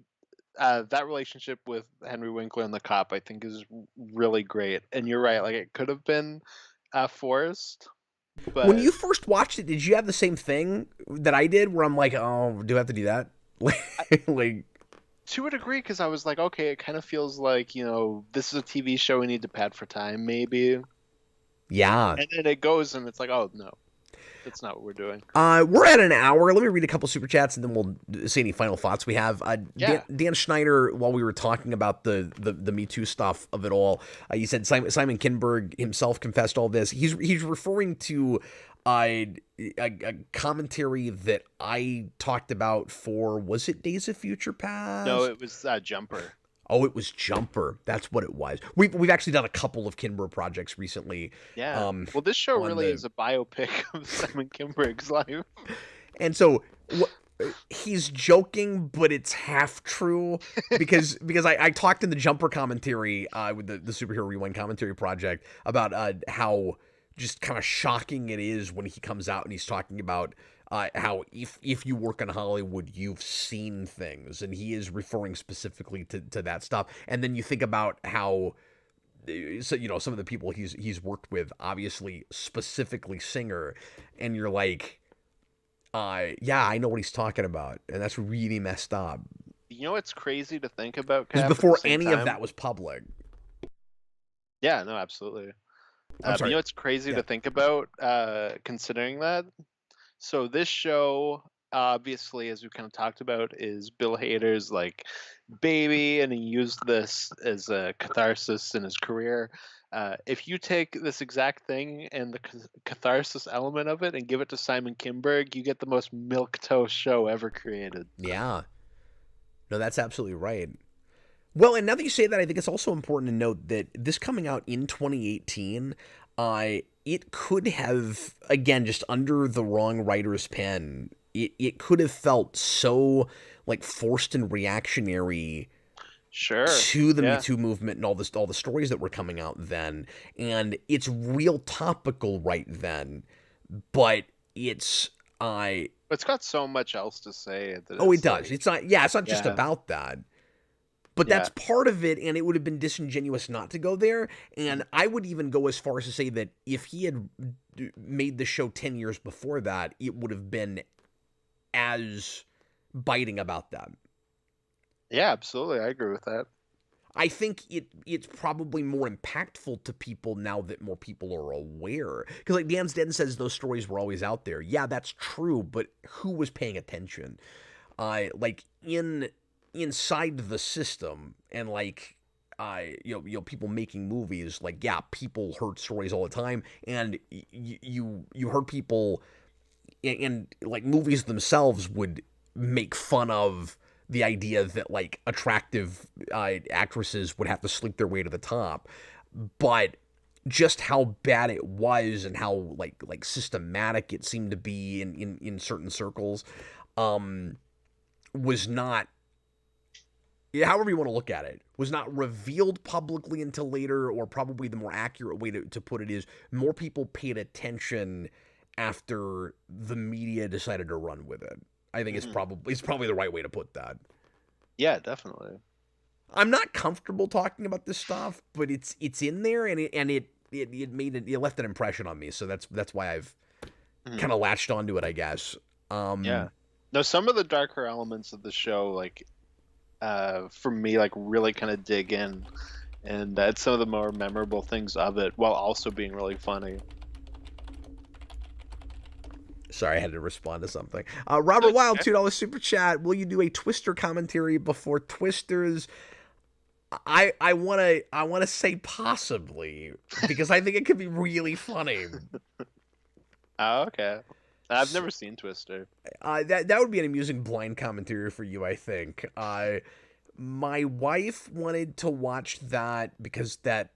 that relationship with Henry Winkler and the cop, I think, is really great. And you're right, like it could have been forced, when but you first watched it, did you have the same thing that I did, where I'm like, oh, do I have to do that? Like, to a degree, because I was like, okay, it kind of feels like this is a TV show we need to pad for time, maybe. yeah. And then it goes, and it's like, oh no, that's not what we're doing. We're at an hour. Let me read a couple super chats and then we'll see any final thoughts we have. Yeah. Dan Schneider, while we were talking about the Me Too stuff of it all, he said Simon Kinberg himself confessed all this. He's referring to a commentary that I talked about for, was it Days of Future No, Past? it was Jumper. Oh, it was Jumper. That's what it was. We've actually done a couple of Kinberg projects recently. Yeah. Well, this show On really the is a biopic of Simon Kinberg's life. And so he's joking, but it's half true because I talked in the Jumper commentary with the Superhero Rewind commentary project about how just kind of shocking it is when he comes out and he's talking about how if you work in Hollywood, you've seen things, and he is referring specifically to that stuff. And then you think about how, so some of the people he's worked with, obviously specifically Singer, and you're like, yeah, I know what he's talking about, and that's really messed up. You know what's crazy to think about, This is Cap, at the before same any of time? that was public. Yeah, no, absolutely. I'm But you sorry. know what's crazy Yeah. to think about, considering that? So this show, obviously, as we kind of talked about, is Bill Hader's like baby, and he used this as a catharsis in his career. If you take this exact thing and the catharsis element of it and give it to Simon Kinberg, you get the most milquetoast show ever created. Yeah. No, that's absolutely right. Well, and now that you say that, I think it's also important to note that this coming out in 2018, it could have, again, just under the wrong writer's pen, it could have felt so like forced and reactionary Sure. to the Me Yeah. Too movement and all the stories that were coming out then, and it's real topical right then, but it's It's got so much else to say that oh, it it's does. like, It's not just yeah, about that. But yeah. that's part of it, and it would have been disingenuous not to go there. And I would even go as far as to say that if he had made the show 10 years before that, it would have been as biting about that. Yeah, absolutely. I agree with that. I think it's probably more impactful to people now that more people are aware. Because like Dan's Den says, those stories were always out there. Yeah, that's true, but who was paying attention? Like inside the system, and like people making movies, like, yeah, people heard stories all the time, and you heard people, and like movies themselves would make fun of the idea that like attractive actresses would have to sleep their way to the top, but just how bad it was and how like systematic it seemed to be in certain circles, um was not, yeah, however you want to look at it, was not revealed publicly until later, or probably the more accurate way to put it is more people paid attention after the media decided to run with it. I think it's probably the right way to put that. Yeah, definitely. I'm not comfortable talking about this stuff, but it's in there, and it left an impression on me. So that's why I've Mhm. kind of latched onto it, I guess. Yeah. No, some of the darker elements of the show, like for me, like really kind of dig in, and that's some of the more memorable things of it, while also being really funny. Sorry, I had to respond to something. Robert Wild, $2 super chat. Will you do a Twister commentary before Twisters? I wanna say possibly, because I think it could be really funny. Oh, okay. I've never seen Twister. That would be an amusing blind commentary for you, I think. My wife wanted to watch that because that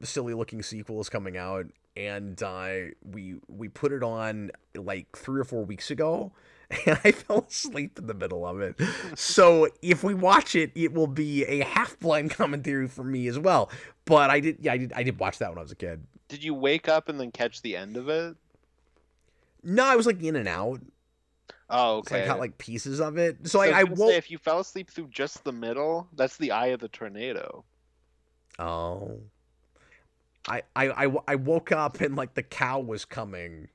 silly looking sequel is coming out, and we put it on like 3 or 4 weeks ago, and I fell asleep in the middle of it. So if we watch it, it will be a half blind commentary for me as well. But I did watch that when I was a kid. Did you wake up and then catch the end of it? No, I was like in and out. Oh, So I okay. caught like pieces of it. So So I I was gonna say, woke. if you fell asleep through just the middle, that's the eye of the tornado. Oh. I woke up and like the cow was coming,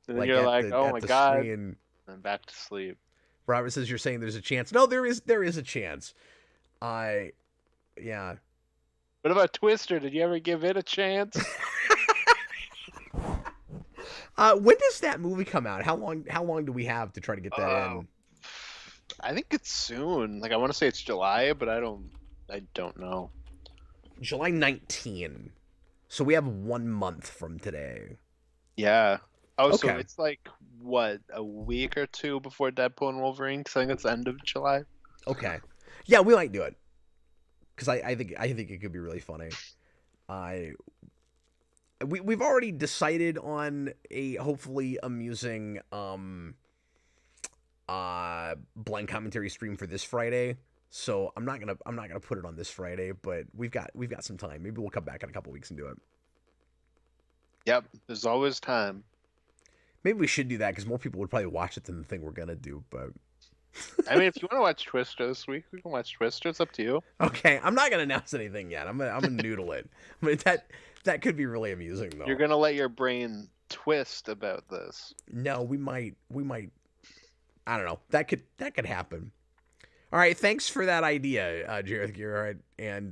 And then like you're at like, the oh at my the God, screen. and back to sleep. Robert says you're saying there's a chance. No, there is a chance. I yeah. What about Twister? Did you ever give it a chance? When does that movie come out? How long do we have to try to get that Uh, in? I think it's soon. Like I want to say it's July, but I don't know. July 19. So we have 1 month from today. Yeah. Oh, so Okay. it's like what, a week or two before Deadpool and Wolverine? 'Cause I think it's the end of July. Okay. Yeah, we might do it. Because I think it could be really funny. I we've already decided on a hopefully amusing blind commentary stream for this Friday. So I'm not gonna put it on this Friday, but we've got some time. Maybe we'll come back in a couple weeks and do it. Yep. There's always time. Maybe we should do that because more people would probably watch it than the thing we're gonna do. But I mean, if you want to watch Twister this week, we can watch Twister. It's up to you. okay, I'm not gonna announce anything yet. I'm gonna noodle it. I mean, that could be really amusing though. You're gonna let your brain twist about this. No, we might. I don't know. That could happen. All right, thanks for that idea, Jareth Gerard, and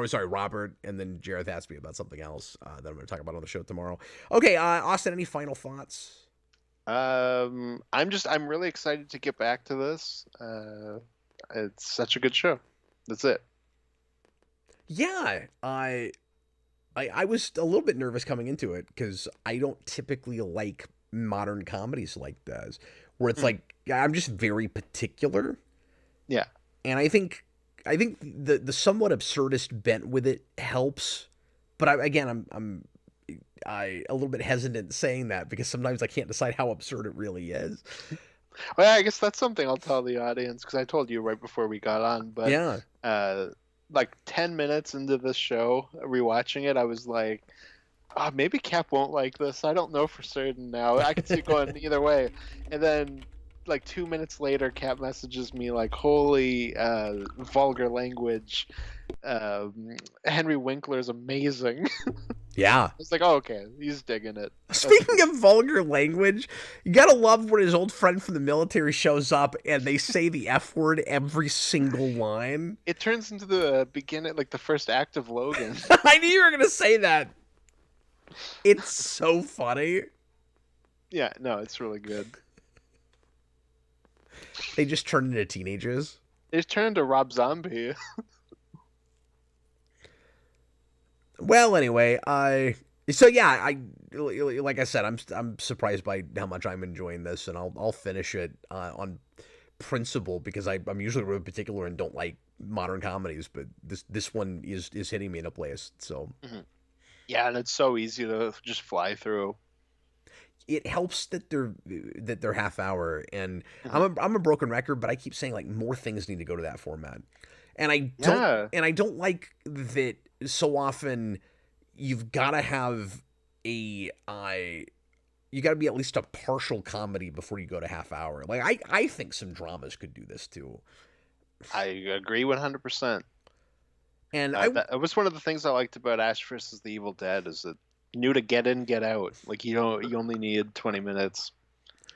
sorry, Robert, and then Jareth asked me about something else that I'm going to talk about on the show tomorrow. Okay, Austin, any final thoughts? I'm really excited to get back to this. It's such a good show. That's it. Yeah, I was a little bit nervous coming into it because I don't typically like modern comedies like this, where it's like I'm just very particular. Yeah. And I think the somewhat absurdist bent with it helps, but I'm a little bit hesitant saying that because sometimes I can't decide how absurd it really is. Well, yeah, I guess that's something I'll tell the audience because I told you right before we got on. But Yeah. like 10 minutes into the show, rewatching it, I was like, oh, maybe Cap won't like this. I don't know for certain now. I can see it going either way. And then like 2 minutes later, Cap messages me like, "Holy vulgar language! Henry Winkler is amazing." Yeah. It's like, oh, okay, he's digging it. Speaking of vulgar language, you gotta love when his old friend from the military shows up and they say the F word every single line. It turns into the beginning, like the first act of Logan. I knew you were gonna say that. It's so funny. Yeah, no, it's really good. They just turn into teenagers. They just turned into Rob Zombie. Well, anyway, so yeah, like I said, I'm surprised by how much I'm enjoying this, and I'll finish it on principle because I'm usually really particular and don't like modern comedies, but this one is hitting me in a place. So Mhm. Yeah, and it's so easy to just fly through. it helps that they're half hour, and Mhm. I'm a broken record, but I keep saying like more things need to go to that format, and Yeah. I don't like that so often. You've got to have a you got to be at least a partial comedy before you go to half hour. Like I think some dramas could do this too, I agree 100%. and I That was one of the things I liked about Ash versus the Evil Dead is that you knew to get in, get out. Like you only need 20 minutes.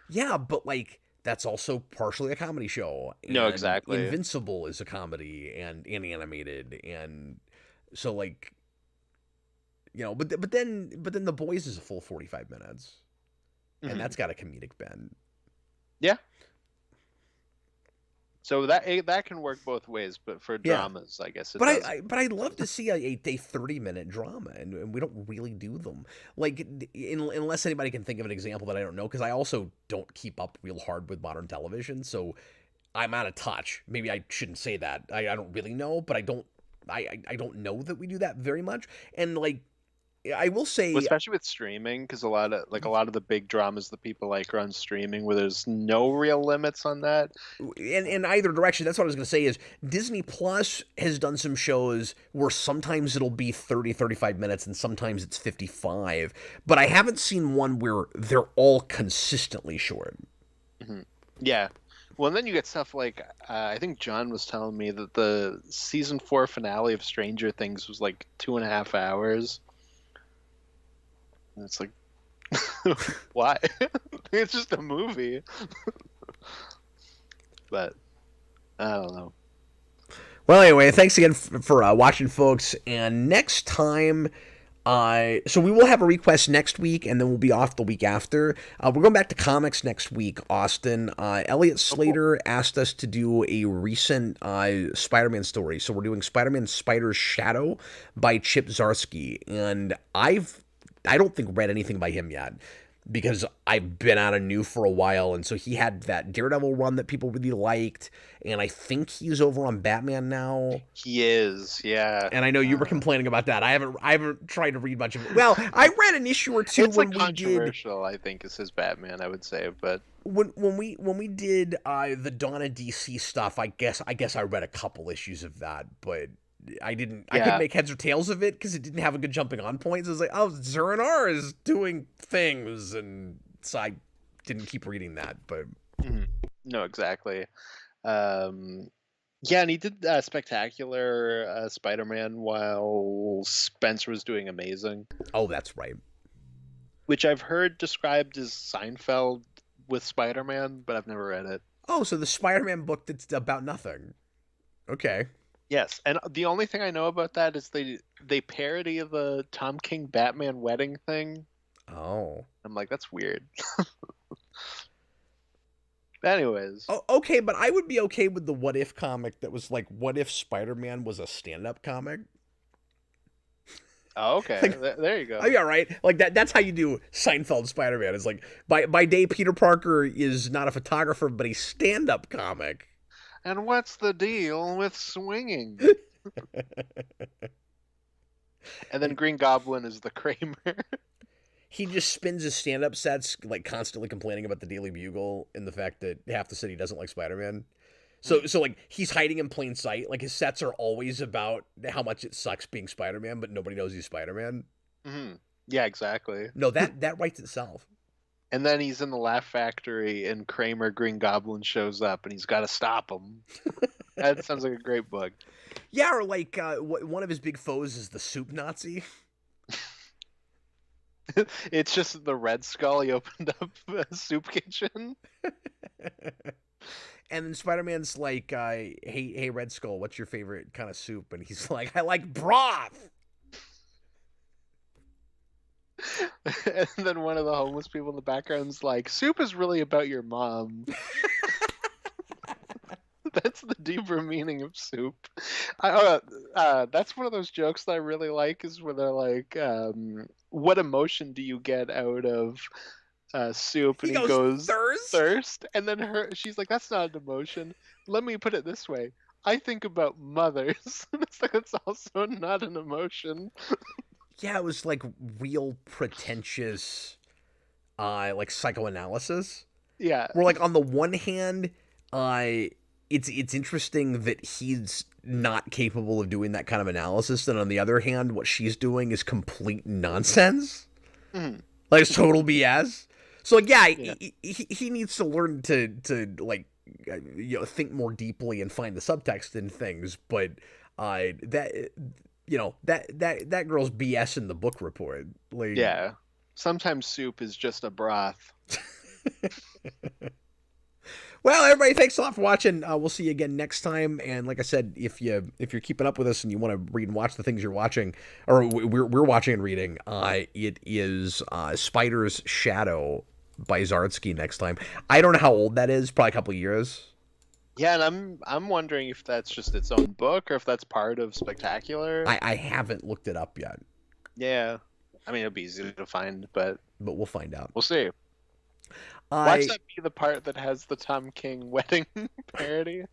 yeah, but like that's also partially a comedy show, No, and exactly. Invincible is a comedy and animated, and so like but then The Boys is a full 45 minutes, and Hmm. that's got a comedic bend. Yeah. So that can work both ways, but for Yeah, dramas, I guess it but does. but I'd love to see a 30-minute drama, and we don't really do them. Like unless anybody can think of an example that I don't know, because I also don't keep up real hard with modern television, so I'm out of touch. Maybe I shouldn't say that. I don't really know, but I don't know that we do that very much. And like I will Well, say, especially with streaming, because a lot of the big dramas that people like are on streaming, where there's no real limits on that. in either direction, that's what I was going to say is Disney Plus has done some shows where sometimes it'll be 30, 35 minutes and sometimes it's 55, but I haven't seen one where they're all consistently short. Hmm. Yeah. Well, and then you get stuff like I think John was telling me that the season 4 finale of Stranger Things was like 2.5 hours. And it's like, why? It's just a movie. But I don't know. Well, anyway, thanks again for watching, folks. And next time, so we will have a request next week, and then we'll be off the week after. We're going back to comics next week, Austin. Elliot Oh, cool. Slater asked us to do a recent Spider-Man story, so we're doing Spider-Man Spider's Shadow by Chip Zdarsky, and I don't think read anything by him yet because I've been out of new for a while, and so he had that Daredevil run that people really liked, and I think he's over on Batman now. He is, yeah. And I know you were complaining about that. I haven't tried to read much of it. Well, I read an issue or two It's like when we did controversial, I think, is his Batman, I would say, but when we did the Dawn of DC stuff. I guess I read a couple issues of that, but I couldn't yeah. make heads or tails of it because it didn't have a good jumping on point. So I was like, oh, Zuranar is doing things, and so I didn't keep reading that. But Mhm. No, exactly. Um, yeah, and he did Spectacular Spider-Man while Spencer was doing Amazing, oh, that's right. which I've heard described as Seinfeld with Spider-Man, but I've never read it. Oh, so the Spider-Man book that's about nothing. Okay. Yes, and the only thing I know about that is they parody the Tom King Batman wedding thing. Oh. I'm like, that's weird. Anyways, Oh, okay, but I would be okay with the What If comic that was like, what if Spider-Man was a stand-up comic? oh, okay, Like, there you oh go. yeah, right. Like that's how you do Seinfeld Spider-Man. It's like by day Peter Parker is not a photographer, but a stand-up comic. And what's the deal with swinging? And then And Green Goblin is the Kramer. he just spins his stand-up sets like constantly complaining about the Daily Bugle and the fact that half the city doesn't like Spider-Man. So like he's hiding in plain sight. Like his sets are always about how much it sucks being Spider-Man, but nobody knows he's Spider-Man. Hmm. Yeah, exactly. No, that writes itself. And then he's in the Laugh Factory, and Kramer Green Goblin shows up, and he's got to stop him. That sounds like a great book. Yeah, or like one of his big foes is the soup Nazi. It's just the Red Skull. He opened up a soup kitchen. And then Spider-Man's like, hey Red Skull, what's your favorite kind of soup? And he's like, I like broth. And then one of the homeless people in the background's like, soup is really about your mom. That's the deeper meaning of soup. That's one of those jokes that I really like, is where they're like, what emotion do you get out of soup? And He he goes, goes, thirst? thirst. And then she's like, that's not an emotion. Let me put it this way. I think about mothers. It's like, that's also not an emotion. Yeah, it was like real pretentious, like psychoanalysis. Yeah. Where like on the one hand, it's interesting that he's not capable of doing that kind of analysis, and on the other hand, what she's doing is complete nonsense. Mhm. Like it's total BS. So like, yeah, Yeah. he needs to learn to like think more deeply and find the subtext in things. But that that girl's BS in the book report. Like, Yeah. Sometimes soup is just a broth. well, everybody, thanks a lot for watching. We'll see you again next time. And like I said, if you're keeping up with us and you want to read and watch the things you're watching, or we're watching and reading, it is Spider's Shadow by Zardsky next time. I don't know how old that is. Probably a couple of years. Yeah, and I'm wondering if that's just its own book or if that's part of Spectacular. I haven't looked it up yet. Yeah. I mean, it'll be easy to find, but we'll find out. We'll see. Watch that be the part that has the Tom King wedding parody.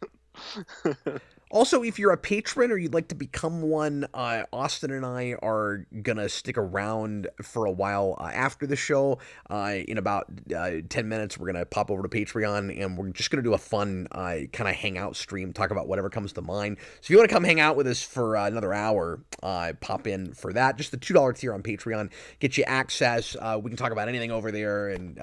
Also, if you're a patron or you'd like to become one, Austin and I are gonna stick around for a while after the show. In about 10 minutes, we're gonna pop over to Patreon and we're just gonna do a fun kind of hangout stream, talk about whatever comes to mind. So if you want to come hang out with us for another hour, pop in for that. Just the $2 tier on Patreon get you access. We can talk about anything over there, and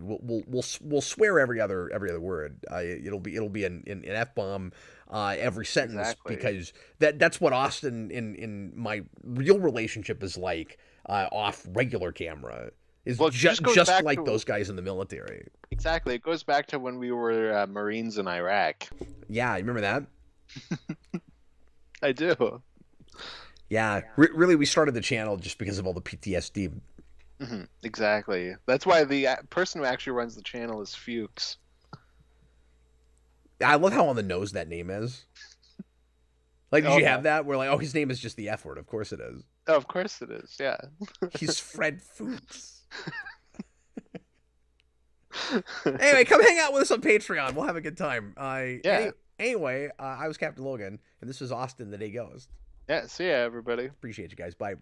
we'll swear every other word. It'll be an F-bomb. Every sentence, Exactly. because that's what Austin in my real relationship is like off regular camera. Is just like those guys in the military. Exactly. It goes back to when we were Marines in Iraq. Yeah, you remember that? I do. Yeah, really, we started the channel just because of all the PTSD. Mm-hmm. Exactly. That's why the person who actually runs the channel is Fuchs. I love how on the nose that name is. Like, did you have that? Where like, oh, his name is just the F word. Of course it is. Oh, of course it is. Yeah. He's Fred Fuchs. Anyway, come hang out with us on Patreon. We'll have a good time. Yeah. Anyway, I was Captain Logan, and this was Austin the Day Ghost. Yeah. See ya, everybody. Appreciate you guys. Bye.